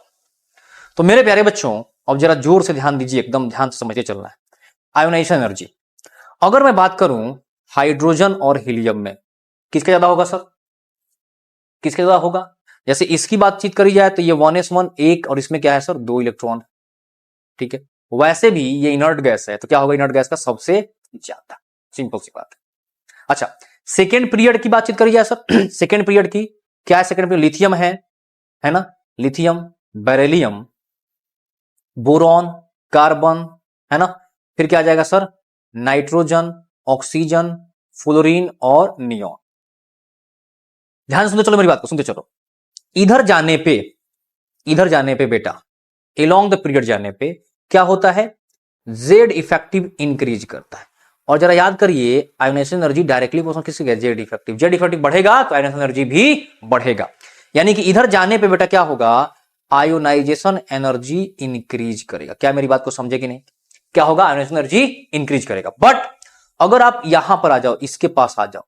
तो मेरे प्यारे बच्चों अब जरा जोर से ध्यान दीजिए, एकदम ध्यान से समझते चलना है। आयोनाइजेशन एनर्जी, अगर मैं बात करूं हाइड्रोजन और हीलियम में, किसका ज्यादा होगा सर, किसका ज्यादा होगा। जैसे इसकी बातचीत करी जाए तो ये 1s1 एक, और इसमें क्या है सर 2 इलेक्ट्रॉन। ठीक है, वैसे भी ये इनर्ट गैस है तो क्या होगा इनर्ट गैस का सबसे ज्यादा, सिंपल सी बात है। अच्छा सेकेंड पीरियड की बातचीत करी जाए सर, सेकेंड पीरियड की क्या है, सेकेंड पीरियड लिथियम है ना, लिथियम, बेरिलियम, बोरॉन, कार्बन, है ना, फिर क्या आ जाएगा सर, नाइट्रोजन, ऑक्सीजन, फ्लोरीन और नियोन। ध्यान से सुनते चलो मेरी बात को, सुनते चलो। इधर जाने पे बेटा, एलोंग द पीरियड जाने पे क्या होता है, जेड इफेक्टिव इंक्रीज करता है। और जरा याद करिए आयोनाइजेशन एनर्जी डायरेक्टली प्रोपोर्शनल किससे है, जेड इफेक्टिव। जेड इफेक्टिव बढ़ेगा तो आयोनाइजेशन एनर्जी भी बढ़ेगा। यानी कि इधर जाने पे बेटा क्या होगा, आयोनाइजेशन एनर्जी इंक्रीज करेगा। क्या मेरी बात को समझे कि नहीं, क्या होगा, आयोनाइजेशन एनर्जी इंक्रीज करेगा। बट अगर आप यहां पर आ जाओ, इसके पास आ जाओ,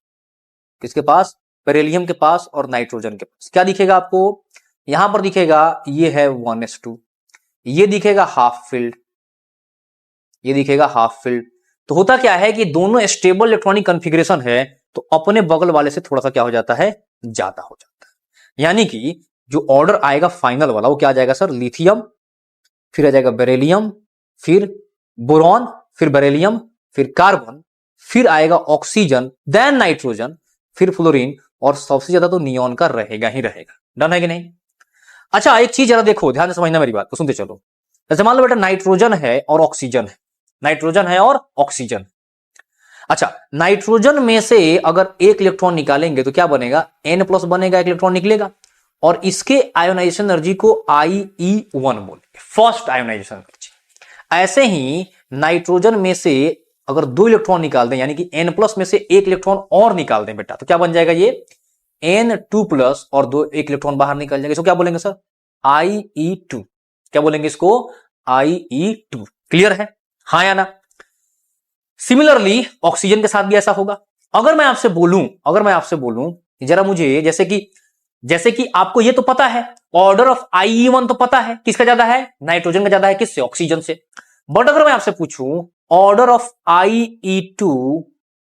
किसके पास, बेरिलियम के पास और नाइट्रोजन के पास, क्या दिखेगा आपको, यहां पर दिखेगा ये है 1s2, ये दिखेगा हाफ फिल्ड, ये दिखेगा हाफ फिल्ड। तो होता क्या है कि दोनों स्टेबल इलेक्ट्रॉनिक कॉन्फ़िगरेशन है तो अपने बगल वाले से थोड़ा सा क्या हो जाता है, ज्यादा हो जाता है। यानी कि जो ऑर्डर आएगा फाइनल वाला वो क्या आ जाएगा सर, लिथियम, फिर आ जाएगा बेरिलियम, फिर बोरॉन, फिर बेरिलियम, फिर कार्बन, फिर आएगा ऑक्सीजन, देन नाइट्रोजन, फिर फ्लोरीन, और सबसे ज्यादा तो नियोन का रहेगा ही रहेगा। डन है कि नहीं। अच्छा एक चीज जरा देखो, ध्यान से समझना मेरी बात को, सुनते चलो। जैसे मान लो बेटा नाइट्रोजन है और ऑक्सीजन है, नाइट्रोजन है और ऑक्सीजन। अच्छा नाइट्रोजन में से अगर एक इलेक्ट्रॉन निकालेंगे तो क्या बनेगा, N+ बनेगा, एक इलेक्ट्रॉन निकलेगा, और इसके आयोनाइजेशन एनर्जी को IE1 बोलेंगे, फर्स्ट आयोनाइजेशन एनर्जी। ऐसे ही नाइट्रोजन में से अगर 2 इलेक्ट्रॉन निकाल दें, यानी कि N+ में से एक इलेक्ट्रॉन और निकाल दें बेटा, तो क्या बन जाएगा ये N2+, और 2 एक इलेक्ट्रॉन बाहर निकल जाएगा, इसको क्या बोलेंगे सर, IE2। क्या बोलेंगे इसको, IE2। क्लियर है, हाँ या ना। सिमिलरली ऑक्सीजन के साथ भी ऐसा होगा। अगर मैं आपसे बोलूं जरा मुझे, जैसे कि आपको ये तो पता है, ऑर्डर ऑफ IE1 तो पता है किसका ज्यादा है, नाइट्रोजन का ज्यादा है, किससे, ऑक्सीजन से। बट अगर मैं आपसे पूछूं ऑर्डर ऑफ IE2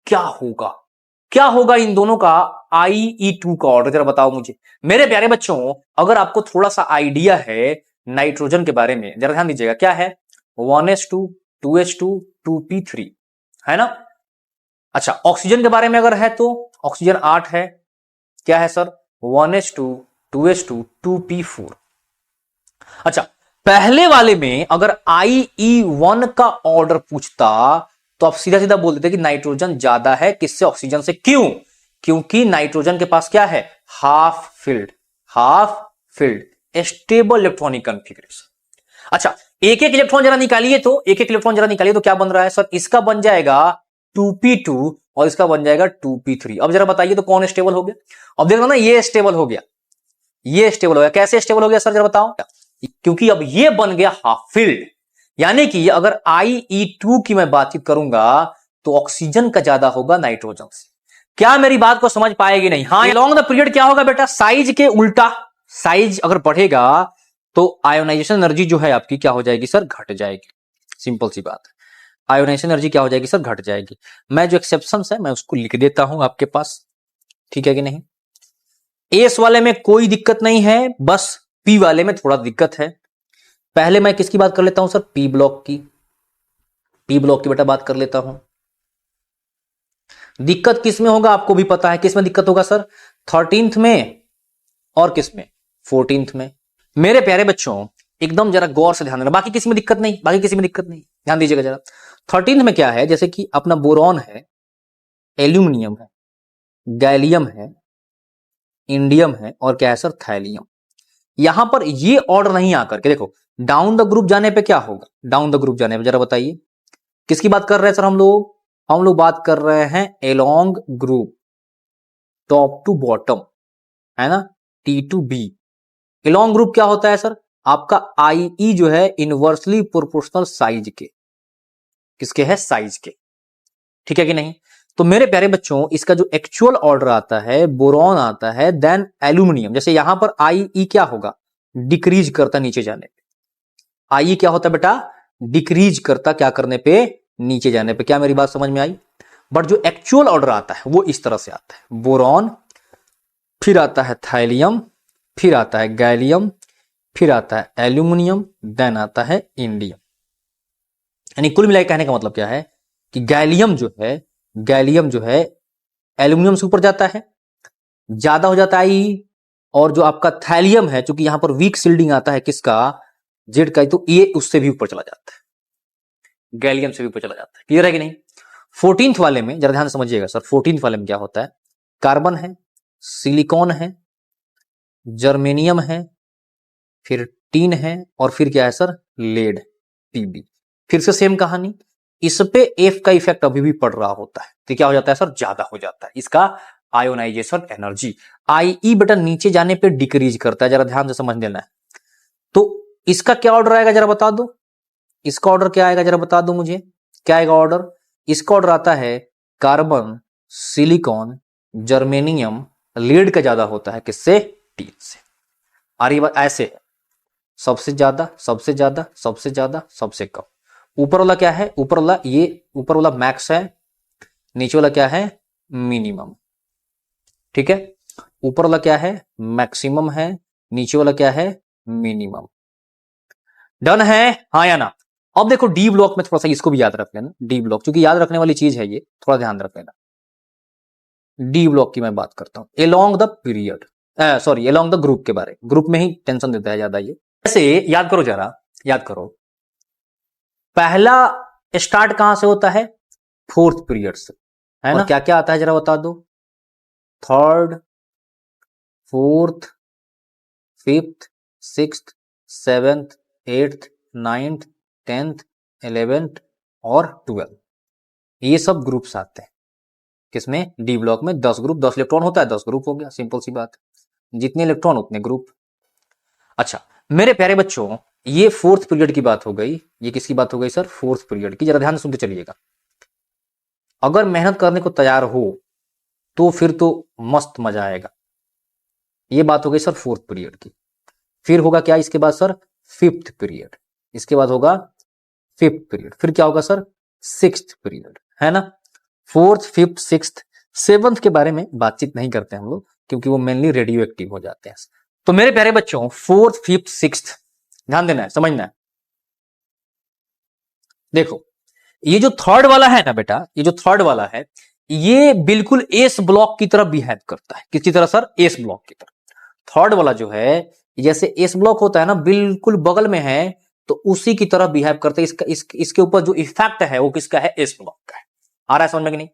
क्या होगा इन दोनों का, IE2 का ऑर्डर जरा बताओ मुझे। मेरे प्यारे बच्चों अगर आपको थोड़ा सा आइडिया है नाइट्रोजन के बारे में, जरा ध्यान दीजिएगा, क्या है 1s2 2h2 2p3, है ना। अच्छा ऑक्सीजन के बारे में अगर है तो ऑक्सीजन 8 है, क्या है सर 1s2 2h2 2p4। अच्छा पहले वाले में अगर IE1 का ऑर्डर पूछता तो आप सीधा सीधा बोल देते कि नाइट्रोजन ज्यादा है किससे, ऑक्सीजन से। क्यों, क्योंकि नाइट्रोजन के पास क्या है, half filled stable electronic configuration. अच्छा एक एक इलेक्ट्रॉन जरा निकालिए तो क्या बन रहा है सर, इसका बन जाएगा 2p2 और इसका बन जाएगा 2p3। अब जरा बताइए तो कौन स्टेबल हो गया। अब देखो ना ये स्टेबल हो गया, कैसे स्टेबल हो गया सर जरा बताओ। क्योंकि अब ये बन गया हाफ फिल्ड, यानी कि अगर IE2 की मैं बातचीत करूंगा तो ऑक्सीजन का ज्यादा होगा नाइट्रोजन से। क्या मेरी बात को समझ पाएगी नहीं, हाँ। अलोंग द पीरियड क्या होगा बेटा, साइज के उल्टा, साइज अगर बढ़ेगा तो आयोनाइजेशन एनर्जी जो है आपकी क्या हो जाएगी सर, घट जाएगी। सिंपल सी बात है, आयोनाइजेशन एनर्जी क्या हो जाएगी सर, घट जाएगी। मैं जो एक्सेप्शंस है मैं उसको लिख देता हूं आपके पास, ठीक है कि नहीं। एस वाले में कोई दिक्कत नहीं है, बस पी वाले में थोड़ा दिक्कत है। पहले मैं किसकी बात कर लेता हूं सर, पी ब्लॉक की बेटा बात कर लेता हूं। दिक्कत किस में होगा आपको भी पता है, किस में दिक्कत होगा सर, 13th में और किस में, 14th में। मेरे प्यारे बच्चों एकदम जरा गौर से ध्यान देना, बाकी किसी में दिक्कत नहीं, बाकी किसी में दिक्कत नहीं, ध्यान दीजिएगा जरा। 13 में क्या है, जैसे कि अपना बोरॉन है, एल्यूमिनियम है, गैलियम है, इंडियम है और क्या है सर, थैलियम। यहां पर ये ऑर्डर नहीं आकर के देखो, डाउन द ग्रुप जाने पे क्या होगा, डाउन द ग्रुप जाने पे जरा बताइए किसकी बात कर रहे हैं सर हम लोग बात कर रहे हैं along group, top to bottom, है ना, T to B. Along group क्या होता है सर, आपका आई जो है इनवर्सली प्रोपोर्शनल साइज के, किसके है, साइज के, ठीक है कि नहीं। तो मेरे प्यारे बच्चों, इसका जो एक्चुअल ऑर्डर आता है, बोरॉन आता है, देन एल्यूमिनियम। जैसे यहां पर आई क्या होगा, डिक्रीज करता नीचे जाने पे, आई क्या होता है बेटा, डिक्रीज करता, क्या करने पे, नीचे जाने पे। क्या मेरी बात समझ में आई। बट जो एक्चुअल ऑर्डर आता है वो इस तरह से आता है, बोरॉन, फिर आता है थैलियम, फिर आता है गैलियम, फिर आता है एल्यूमिनियम, देन आता है इंडियम। यानी कुल मिलाकर कहने का मतलब क्या है कि गैलियम जो है एल्यूमिनियम से ऊपर जाता है, ज्यादा हो जाता है आई, और जो आपका थैलियम है, चूंकि यहां पर वीक शिल्डिंग आता है किसका, जेड का, तो ये उससे भी ऊपर चला जाता है, गैलियम से भी ऊपर चला जाता है। क्लियर है कि नहीं। 14th वाले में जरा ध्यान समझिएगा सर, 14th वाले में क्या होता है, कार्बन है, सिलिकॉन है, जर्मेनियम है, फिर टीन है, और फिर क्या है सर, लेड, पीबी। फिर से सेम कहानी, इस पे एफ का इफेक्ट अभी भी पड़ रहा होता है, तो क्या हो जाता है सर, ज्यादा हो जाता है इसका आयोनाइजेशन एनर्जी। आई बटन नीचे जाने पे डिक्रीज करता है, जरा ध्यान से समझ लेना है। तो इसका क्या ऑर्डर आएगा जरा बता दो, इसका ऑर्डर क्या आएगा जरा बता दो मुझे, क्या आएगा ऑर्डर। इसका ऑर्डर आता है कार्बन, सिलिकॉन, जर्मेनियम, लीड का ज्यादा होता है किससे, टीन से। और ये बात ऐसे है, सबसे ज्यादा, सबसे ज्यादा, सबसे ज्यादा, सबसे कम। ऊपर वाला क्या है, ऊपर वाला, ये ऊपर वाला मैक्स है, नीचे वाला क्या है, मिनिमम, ठीक है। ऊपर वाला क्या है, मैक्सिमम है, नीचे वाला क्या है, मिनिमम। डन है, हाँ या ना। अब देखो डी ब्लॉक में थोड़ा सा इसको भी याद रख लेना, डी ब्लॉक क्योंकि याद रखने वाली चीज है ये, थोड़ा ध्यान रख लेना। डी ब्लॉक की मैं बात करता हूं, along the period, sorry along the group के बारे, ग्रुप में ही टेंशन देता है ज्यादा ये। ऐसे याद करो जरा, याद करो, पहला स्टार्ट कहां से होता है, 4th पीरियड से, है ना। क्या क्या आता है जरा बता दो, 3rd, 4th, 5th, 6th, 7th, 8th, 9th, 10th, 11th और 12th, ये सब ग्रुप्स आते हैं किसमें, डी ब्लॉक में। 10 ग्रुप, 10 इलेक्ट्रॉन होता है, 10 ग्रुप हो गया, सिंपल सी बात, जितने इलेक्ट्रॉन उतने ग्रुप। अच्छा मेरे प्यारे बच्चों, ये 4th पीरियड की बात हो गई, ये किसकी बात हो गई सर, 4th पीरियड की। जरा ध्यान से सुनते चलिएगा, अगर मेहनत करने को तैयार हो तो फिर तो मस्त मजा आएगा। ये बात हो गई सर 4th पीरियड की। फिर होगा क्या इसके बाद सर, 5th पीरियड, इसके बाद होगा 5th पीरियड, फिर क्या होगा सर, 6th पीरियड, है ना। 4th, 5th, 6th, 7th के बारे में बातचीत नहीं करते हम लोग, क्योंकि वो मेनली रेडियो एक्टिव हो जाते हैं। तो मेरे प्यारे बच्चों 4th, 5th, 6th ध्यान देना है, समझना है। देखो ये जो 3rd वाला है ना बेटा, ये जो 3rd वाला है, ये बिल्कुल एस ब्लॉक की तरह बिहेव करता है। किसकी तरह सर, एस ब्लॉक की तरह। 3rd वाला जो है, जैसे एस ब्लॉक होता है ना, बिल्कुल बगल में है, तो उसी की तरह बिहेव करते हैं। इसके ऊपर जो इफेक्ट है वो किसका है, एस ब्लॉक का है। आ रहा है समझ में कि नहीं।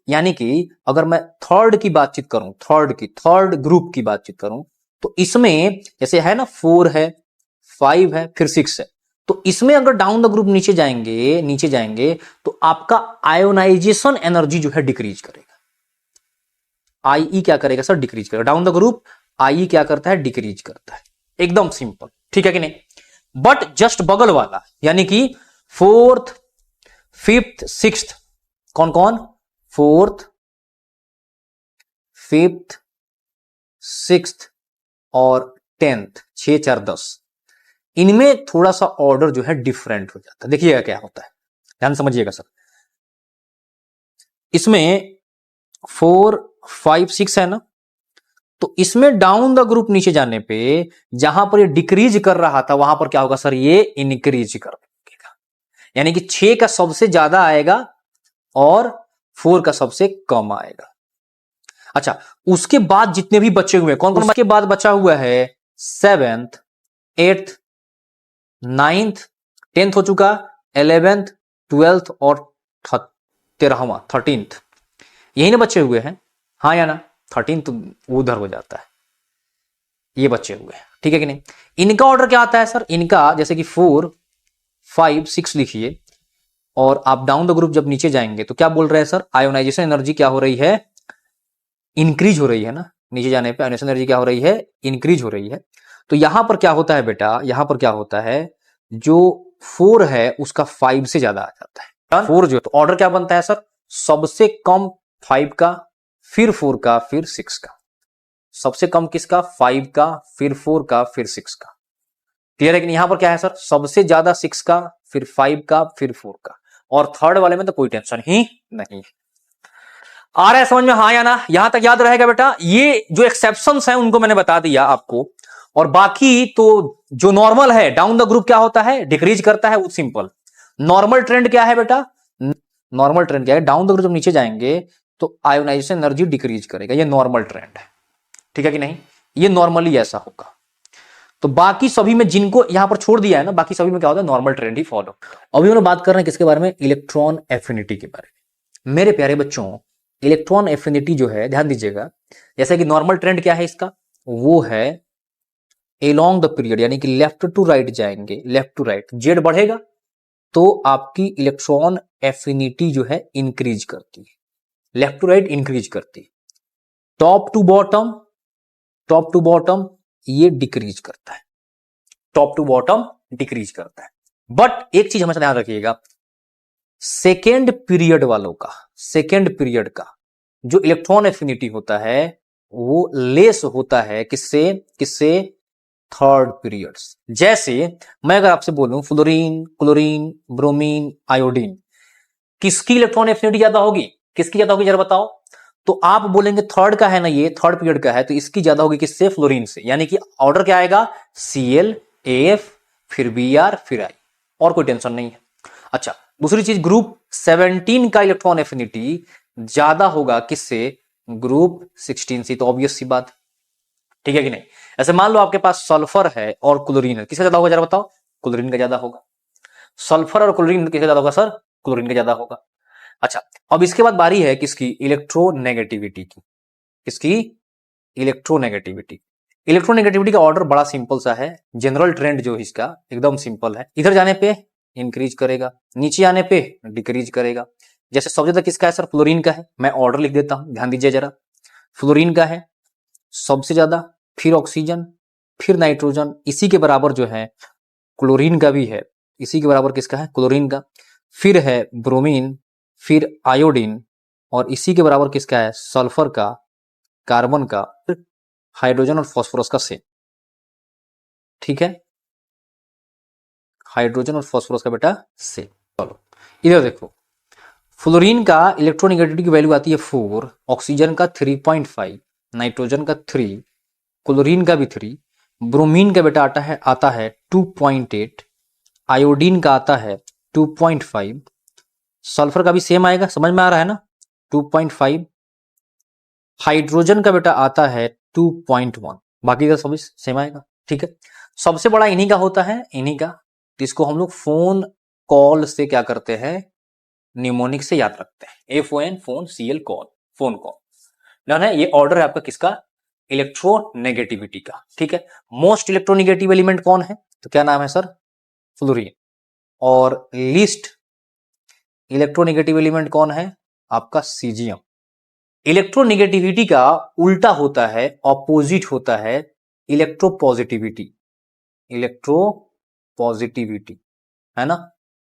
यानी कि अगर मैं 3rd की बातचीत करूं, 3rd ग्रुप की बातचीत करूं, तो इसमें जैसे है ना 4 है, 5 है, फिर 6 है, तो इसमें अगर डाउन द ग्रुप नीचे जाएंगे तो आपका आयोनाइजेशन एनर्जी जो है डिक्रीज करेगा। आई क्या करेगा सर, डिक्रीज करेगा। डाउन द ग्रुप आई क्या करता है, डिक्रीज करता है, एकदम सिंपल, ठीक है कि नहीं। बट जस्ट बगल वाला यानी कि 4th, 5th, 6th, कौन कौन, 4th, 5th, 6th और 10th, 6 4 10, इनमें थोड़ा सा ऑर्डर जो है डिफरेंट हो जाता है। देखिएगा क्या होता है, ध्यान समझिएगा सर। इसमें 4, 5, 6 है ना, तो इसमें डाउन द ग्रुप नीचे जाने पे जहां पर ये डिक्रीज कर रहा था, वहां पर क्या होगा सर, ये इंक्रीज कर देगा। यानी कि 6 का सबसे ज्यादा आएगा और 4 का सबसे कम आएगा। अच्छा उसके बाद जितने भी बचे हुए कौन कौन, के बाद बचा हुआ है 7th, 8th, 9th, 10th हो चुका, 11th, 12th और 13वां 13th, यही ना बचे हुए हैं, हाँ या ना? 13 तो उधर हो जाता है, ये बचे हुए हैं, ठीक है कि नहीं? इनका ऑर्डर क्या आता है सर? इनका जैसे कि 4, 5, 6 लिखिए, और आप डाउन द ग्रुप जब नीचे जाएंगे तो क्या बोल रहे हैं सर? आयोनाइजेशन एनर्जी क्या हो रही है? इंक्रीज हो रही है ना। नीचे जाने पे आयोनाइजेशन एनर्जी क्या हो रही है? इंक्रीज हो रही है। तो यहां पर क्या होता है बेटा? यहां पर क्या होता है, जो 4 है उसका 5 से ज्यादा आ जाता है। 4 जो, तो ऑर्डर क्या बनता है सर? सबसे कम 5 का, फिर 4 का, फिर 6 का। सबसे कम किसका? 5 का, फिर 4 का, फिर 6 का। क्लियर है कि नहीं? यहां पर क्या है सर? सबसे ज्यादा 6 का, फिर 5 का, फिर 4 का, और थर्ड वाले में तो कोई टेंशन ही नहीं। आ रहा है समझ में, हाँ या ना? यहां तक याद रहेगा बेटा। ये जो एक्सेप्शंस हैं उनको मैंने बता दिया आपको, और बाकी तो जो नॉर्मल है, डाउन द ग्रुप क्या होता है? डिक्रीज करता है, वो सिंपल। नॉर्मल ट्रेंड क्या है बेटा? नॉर्मल ट्रेंड क्या है? डाउन द ग्रुप जब नीचे जाएंगे तो आयोनाइजेशन एनर्जी डिक्रीज करेगा, ये नॉर्मल ट्रेंड है, ठीक है कि नहीं? ये नॉर्मली ऐसा होगा। तो बाकी सभी में जिनको यहां पर छोड़ दिया है ना, बाकी सभी में क्या होता है? नॉर्मल ट्रेंड ही फॉलो। अभी हम लोग बात कर रहे हैं किसके बारे में? इलेक्ट्रॉन एफिनिटी के बारे में। मेरे प्यारे बच्चों, इलेक्ट्रॉन एफिनिटी जो है, ध्यान दीजिएगा, जैसे कि नॉर्मल ट्रेंड क्या है इसका? वो है एलोंग द पीरियड, यानी कि लेफ्ट टू राइट जाएंगे, लेफ्ट टू राइट, जेड बढ़ेगा तो आपकी इलेक्ट्रॉन एफिनिटी जो है इंक्रीज करती है, लेफ्ट टू राइट इंक्रीज करती है। Top to bottom, top to bottom ये डिक्रीज करता है, टॉप टू बॉटम डिक्रीज करता है। बट एक चीज हमेशा ध्यान रखिएगा, सेकेंड पीरियड वालों का, सेकेंड पीरियड का जो इलेक्ट्रॉन एफिनिटी होता है वो लेस होता है किससे? किससे? Third periods. जैसे मैं अगर आपसे बोलूं फ्लोरीन, क्लोरीन, ब्रोमीन, आयोडीन, किसकी इलेक्ट्रॉन एफिनिटी ज्यादा होगी? किसकी ज्यादा होगी जरा बताओ? तो आप बोलेंगे थर्ड का है ना, ये थर्ड पीरियड का है, तो इसकी ज्यादा होगी किससे? फ्लोरीन से। यानी कि ऑर्डर क्या आएगा? Cl, AF, फिर Br, फिर I, और कोई टेंशन नहीं है। अच्छा, दूसरी चीज, ग्रुप 17 का इलेक्ट्रॉन एफिनिटी ज्यादा होगा किससे? ग्रुप 16 से। तो ऑब्वियस सी बात, ठीक है कि नहीं? ऐसे मान लो आपके पास सल्फर है और क्लोरीन है, किसका ज्यादा होगा जरा बताओ? क्लोरीन का ज्यादा होगा। सल्फर और क्लोरीन किसका ज्यादा होगा सर? क्लोरीन का ज्यादा होगा। अच्छा, अब इसके बाद बारी है किसकी? इलेक्ट्रोनेगेटिविटी की। किसकी? इलेक्ट्रोनेगेटिविटी। इलेक्ट्रोनेगेटिविटी का ऑर्डर बड़ा सिंपल सा है, जनरल ट्रेंड जो इसका एकदम सिंपल है। इधर जाने पे इंक्रीज करेगा, नीचे आने पे डिक्रीज करेगा। जैसे सबसे ज्यादा किसका है सर? फ्लोरीन का है। मैं ऑर्डर लिख देता हूं, ध्यान दीजिए जरा। फ्लोरीन का है सबसे ज्यादा, फिर ऑक्सीजन, फिर नाइट्रोजन, इसी के बराबर जो है क्लोरीन का भी है, इसी के बराबर किसका है? क्लोरीन का। फिर है ब्रोमीन, फिर आयोडीन, और इसी के बराबर किसका है? सल्फर का, कार्बन का, हाइड्रोजन और फास्फोरस का सेम, ठीक है? हाइड्रोजन और फास्फोरस का बेटा सेम। चलो इधर देखो, फ्लोरीन का इलेक्ट्रोनेगेटिविटी की वैल्यू आती है 4, ऑक्सीजन का 3.5, नाइट्रोजन का 3, क्लोरीन का भी 3, ब्रोमीन का बेटा आता है 2.8, आयोडीन का आता है 2.5, सल्फर का भी सेम आएगा, समझ में आ रहा है ना? 2.5, हाइड्रोजन का बेटा आता है 2.1, बाकी का सभी सेम आएगा, ठीक है? सबसे बड़ा इन्हीं का होता है, इन्हीं का, जिसको हम लोग फोन कॉल से क्या करते हैं? निमोनिक से याद रखते हैं। FON, phone, CL call, phone call. Done है? ये ऑर्डर है आपका किसका? इलेक्ट्रोनेगेटिविटी का, ठीक है? मोस्ट इलेक्ट्रोनेगेटिव एलिमेंट कौन है? तो क्या नाम है सर? फ्लोरीन। और लीस्ट इलेक्ट्रोनेगेटिव एलिमेंट कौन है? आपका सीजियम। इलेक्ट्रोनेगेटिविटी का उल्टा होता है, ऑपोजिट होता है इलेक्ट्रोपॉजिटिविटी। इलेक्ट्रोपॉजिटिविटी, है ना?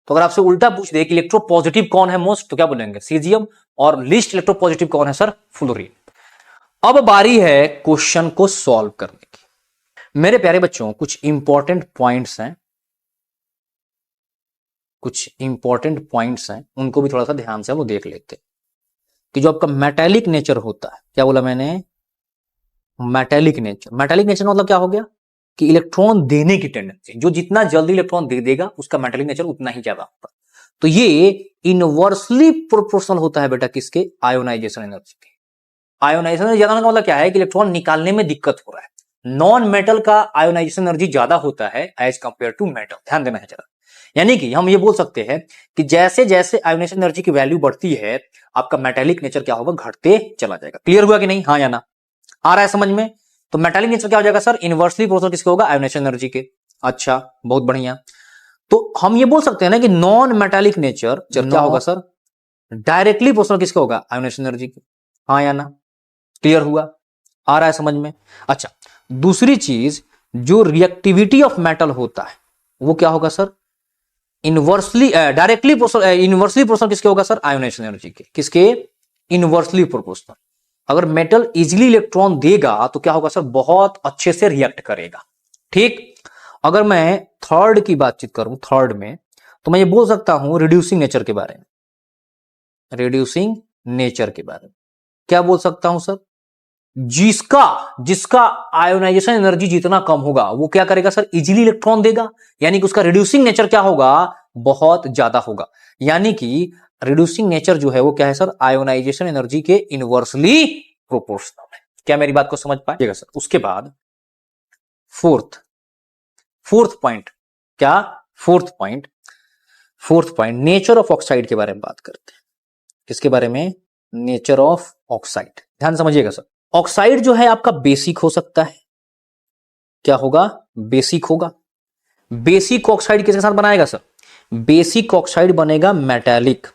तो अगर आपसे उल्टा पूछ दे कि इलेक्ट्रोपॉजिटिव कौन है मोस्ट, तो क्या बोलेंगे? सीजियम। और लीस्ट इलेक्ट्रोपॉजिटिव कौन है सर? फ्लोरीन। अब बारी है क्वेश्चन को सॉल्व करने की। मेरे प्यारे बच्चों, कुछ इंपॉर्टेंट पॉइंट्स हैं, कुछ इंपॉर्टेंट पॉइंट्स हैं, उनको भी थोड़ा सा ध्यान से हम लोग देख लेते हैं कि जो आपका मेटालिक नेचर होता है, क्या बोला मैंने? Metallic nature. मेटालिक नेचर मतलब क्या हो गया? कि इलेक्ट्रॉन देने की टेंडेंसी, जो जितना जल्दी इलेक्ट्रॉन दे देगा उसका मेटालिक नेचर उतना ही ज्यादा होता है। तो ये इनवर्सली प्रोपोर्शनल होता है बेटा किसके? आयोनाइजेशन एनर्जी के। आयोनाइजेशन एनर्जी ज्यादा होने का मतलब क्या है? कि इलेक्ट्रॉन निकालने में दिक्कत हो रहा है, नॉन मेटल का आयोनाइजेशन एनर्जी ज्यादा होता है एज कंपेयर टू मेटल, ध्यान देना है जरा। यानी कि हम ये बोल सकते हैं कि जैसे जैसे आयोनाइजेशन एनर्जी की वैल्यू बढ़ती है आपका मेटालिक नेचर क्या होगा, घटते चला जाएगा। क्लियर हुआ कि नहीं, हाँ या ना, आ रहा है समझ में? तो मेटालिक नेचर क्या हो जाएगा सर, इनवर्सली प्रोपोर्शनल किसके होगा, आयोनाइजेशन एनर्जी के। अच्छा, बहुत बढ़िया। तो हम ये बोल सकते हैं ना कि नॉन मेटालिक नेचर क्या होगा सर, डायरेक्टली प्रोपोर्शनल किसके होगा, आयोनाइजेशन एनर्जी के। हाँ या ना, क्लियर हुआ, आ रहा है समझ में? अच्छा, दूसरी चीज, जो रिएक्टिविटी ऑफ मेटल होता है वो क्या होगा sir, inversely directly proportional, inversely proportional किसके होगा सर, आयोनाइजेशन एनर्जी के। किसके, इनवर्सली प्रोपोर्शनल। अगर मेटल इजीली इलेक्ट्रॉन देगा तो क्या होगा सर, बहुत अच्छे से रिएक्ट करेगा। ठीक, अगर मैं थर्ड की बातचीत करूं, थर्ड में तो मैं ये बोल सकता हूं रिड्यूसिंग नेचर के बारे में, रिड्यूसिंग नेचर के बारे में क्या बोल सकता हूं सर, जिसका आयोनाइजेशन एनर्जी जितना कम होगा वो क्या करेगा सर, इजीली इलेक्ट्रॉन देगा, यानी कि उसका रिड्यूसिंग नेचर क्या होगा, बहुत ज्यादा होगा। यानी कि रिड्यूसिंग नेचर जो है वो क्या है सर, आयोनाइजेशन एनर्जी के इनवर्सली प्रोपोर्शनल है। क्या मेरी बात को समझ पाएगा सर? उसके बाद फोर्थ पॉइंट, क्या fourth point nature of oxide के बारे में बात करते हैं। किसके बारे में, नेचर ऑफ ऑक्साइड। ध्यान समझिएगा सर, ऑक्साइड जो है आपका बेसिक हो सकता है, क्या होगा, बेसिक होगा। बेसिक ऑक्साइड किसके साथ बनाएगा सर, बेसिक ऑक्साइड बनेगा मेटालिक,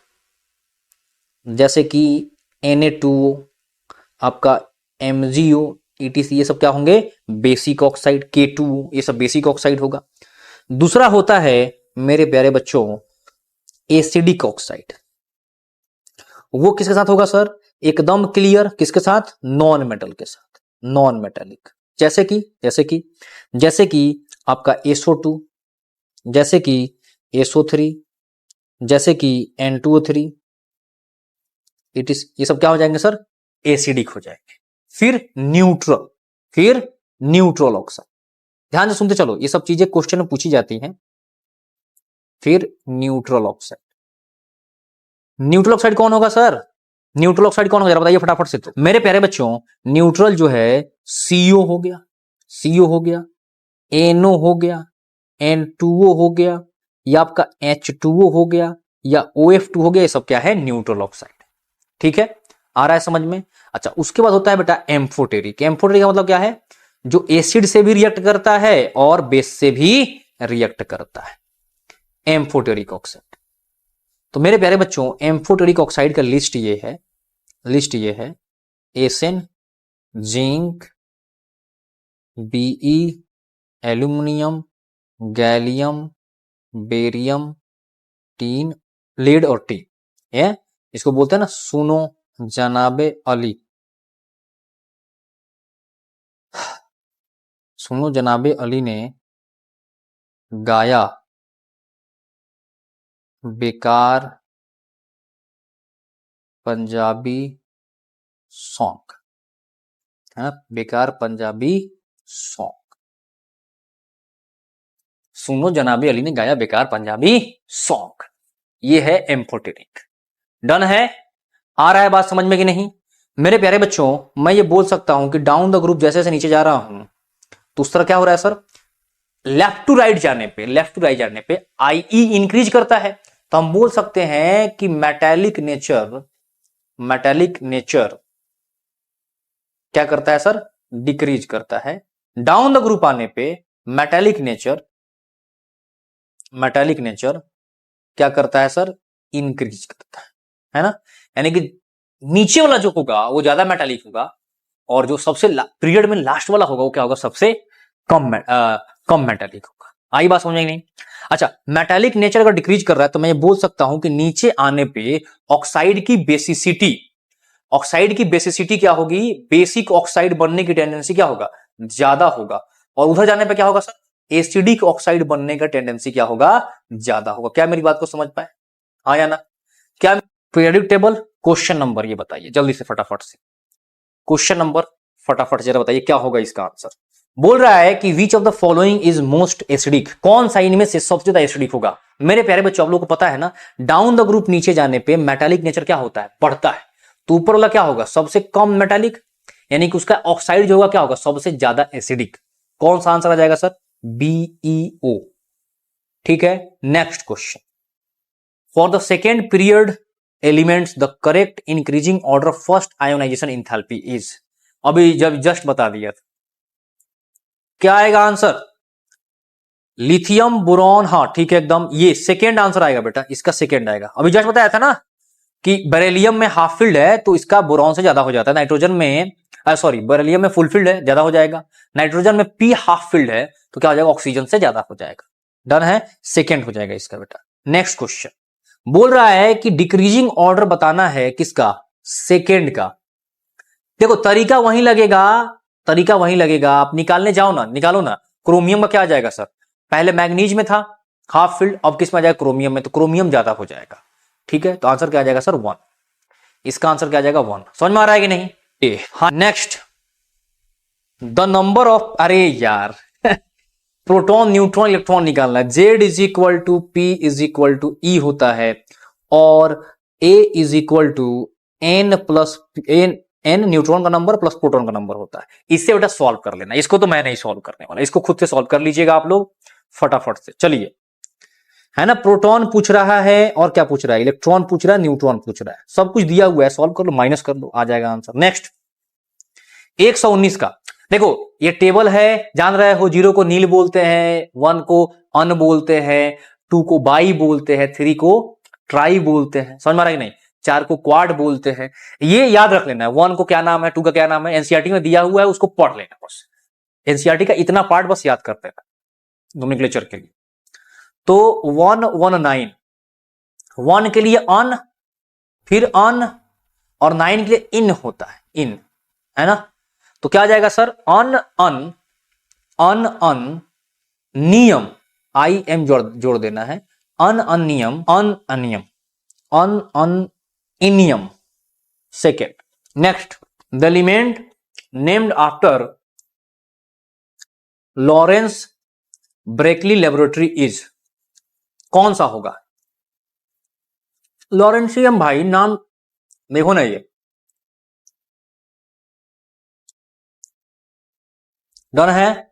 जैसे कि Na2O, आपका MgO, ETC, ये सब क्या होंगे, बेसिक ऑक्साइड। K2O, ये सब बेसिक ऑक्साइड होगा। दूसरा होता है मेरे प्यारे बच्चों एसिडिक ऑक्साइड, वो किसके साथ होगा सर, एकदम क्लियर, किसके साथ, नॉन मेटल के साथ, नॉन मेटालिक। जैसे कि आपका SO2, जैसे कि SO3, जैसे कि N2O3, ये सब क्या हो जाएंगे सर, एसिडिक हो जाएंगे। फिर न्यूट्रल ऑक्साइड, ध्यान से सुनते चलो, ये सब चीजें क्वेश्चन में पूछी जाती हैं। फिर न्यूट्रल ऑक्साइड कौन होगा सर, न्यूट्रल ऑक्साइड कौन होगा, बताइए फटाफट से। तो मेरे प्यारे बच्चों न्यूट्रल जो है CO हो गया, NO हो गया, N2O हो गया, या आपका H2O हो गया, या OF2 हो गया, ये सब क्या है, न्यूट्रल ऑक्साइड। ठीक है, आ रहा है समझ में? अच्छा, उसके बाद होता है बेटा एम्फोटेरिक। एम्फोटेरिक का मतलब क्या है, जो एसिड से भी रिएक्ट करता है और बेस से भी रिएक्ट करता है, एम्फोटेरिक ऑक्साइड। तो मेरे प्यारे बच्चों एम्फोटेरिक ऑक्साइड का लिस्ट ये है SN, zinc, BE, aluminium, gallium, barium, tin, lead और टी। है, इसको बोलते हैं ना सुनो जनाबे अली, सुनो जनाबे अली ने गाया बेकार पंजाबी सॉन्ग, है ना, बेकार पंजाबी सॉन्ग। सुनो जनाबे अली ने गाया बेकार पंजाबी सॉन्ग, ये है एम्फोटेरिक। डन है, आ रहा है बात समझ में कि नहीं? मेरे प्यारे बच्चों मैं ये बोल सकता हूं कि डाउन द ग्रुप जैसे जैसे नीचे जा रहा हूं तो उस तरह क्या हो रहा है सर, लेफ्ट टू राइट जाने पे IE इंक्रीज करता है। तो हम बोल सकते हैं कि मेटालिक नेचर क्या करता है सर, डिक्रीज करता है। डाउन द ग्रुप आने पे मेटालिक नेचर क्या करता है सर, इंक्रीज करता है ना। यानी कि नीचे वाला जो होगा वो ज्यादा मेटालिक होगा और जो सबसे पीरियड में लास्ट वाला होगा वो क्या होगा, सबसे कम मेटालिक होगा। आई बात समझ में नहीं? अच्छा, मेटालिक नेचर अगर डिक्रीज कर रहा है तो मैं ये बोल सकता हूं कि नीचे आने पे ऑक्साइड की बेसिसिटी क्या होगी, बेसिक ऑक्साइड बनने की टेंडेंसी क्या होगा, ज्यादा होगा। और उधर जाने पे क्या होगा सर, एसिडिक ऑक्साइड बनने का टेंडेंसी क्या होगा, ज्यादा होगा। क्या मेरी बात को समझ पाए, हाँ या ना? क्या पीरियोडिक टेबल क्वेश्चन नंबर ये बताइए जल्दी से, फटाफट से क्वेश्चन नंबर फटाफट जरा बताइए क्या होगा इसका आंसर। बोल रहा है कि which of the following is most acidic, कौन सा इनमें से सबसे ज्यादा एसिडिक होगा। मेरे प्यारे बच्चों आप लोगों को पता है ना, डाउन द ग्रुप नीचे जाने पे मेटालिक नेचर क्या होता है, बढ़ता है। तो ऊपर वाला क्या होगा, सबसे कम मेटालिक, यानी कि उसका ऑक्साइड जो होगा क्या होगा, सबसे ज्यादा एसिडिक। कौन सा आंसर आ जाएगा सर, BeO। ठीक है, next question, for the second period elements the correct increasing order first ionization enthalpy is. अभी जब जस्ट बता दिया था, क्या आएगा आंसर, लिथियम बोरॉन, हाँ ठीक है एकदम, ये सेकेंड आंसर आएगा बेटा, इसका सेकेंड आएगा। अभी जस्ट बताया था ना कि बेरिलियम में हाफ फील्ड है तो इसका बोरॉन से ज्यादा हो जाता है, नाइट्रोजन में सॉरी बेरिलियम में फुल फील्ड है, ज्यादा हो जाएगा, नाइट्रोजन में p हाफ फील्ड है तो क्या हो जाएगा, ऑक्सीजन से ज्यादा हो जाएगा। डन है, सेकेंड हो जाएगा इसका बेटा। नेक्स्ट क्वेश्चन बोल रहा है कि डिक्रीजिंग ऑर्डर बताना है किसका, सेकेंड का। देखो तरीका वहीं लगेगा, तरीका वहीं लगेगा, आप निकालने जाओ ना, निकालो ना। क्रोमियम का क्या आ जाएगा सर, पहले मैग्नीज में था हाफ फील्ड, अब किस में आ जाएगा, क्रोमियम में, तो क्रोमियम ज्यादा हो जाएगा। ठीक है, तो आंसर क्या आ जाएगा सर, 1। इसका आंसर क्या आ जाएगा, 1। समझ में आ रहा है कि नहीं, ए हाँ। नेक्स्ट, द नंबर ऑफ, अरे यार प्रोटॉन न्यूट्रॉन इलेक्ट्रॉन निकालना है। Z is equal to P is equal to E होता है, और A is equal to N plus N neutron का नंबर प्लस प्रोटॉन का नंबर होता है। इससे बेटा सॉल्व कर लेना, इसको तो मैं नहीं सॉल्व करने वाला, इसको खुद से सॉल्व कर लीजिएगा आप लोग फटाफट से। चलिए, है ना, प्रोटॉन पूछ रहा है और क्या पूछ रहा है, इलेक्ट्रॉन पूछ रहा है, न्यूट्रॉन पूछ रहा है, सब कुछ दिया हुआ है, सॉल्व कर लो, माइनस कर लो, आ जाएगा आंसर। नेक्स्ट 119 का, देखो ये टेबल है, जान रहे हो, 0 को नील बोलते हैं, 1 को अन बोलते हैं, 2 को बाई बोलते हैं, 3 को ट्राई बोलते हैं, समझ में आ रहा है कि नहीं, 4 को क्वाड बोलते हैं। ये याद रख लेना है, 1 को क्या नाम है, 2 का क्या नाम है, एनसीईआरटी में दिया हुआ है, उसको पढ़ लेना बस, एनसीईआरटी का इतना पार्ट बस याद करते हैं नोमेनक्लेचर के लिए। तो 119, 1 के लिए अन, फिर अन, और 9 के लिए इन होता है, इन, है ना, तो क्या आ जाएगा सर, अन अन, अन अन नियम, IM जोड़ देना है, अन अनियम, अन अनियम, अन अन इनियम, second. Next, the element named after Lawrence Berkeley laboratory is, कौन सा होगा, लॉरेंशियम भाई नाम देखो ना, ये डन है,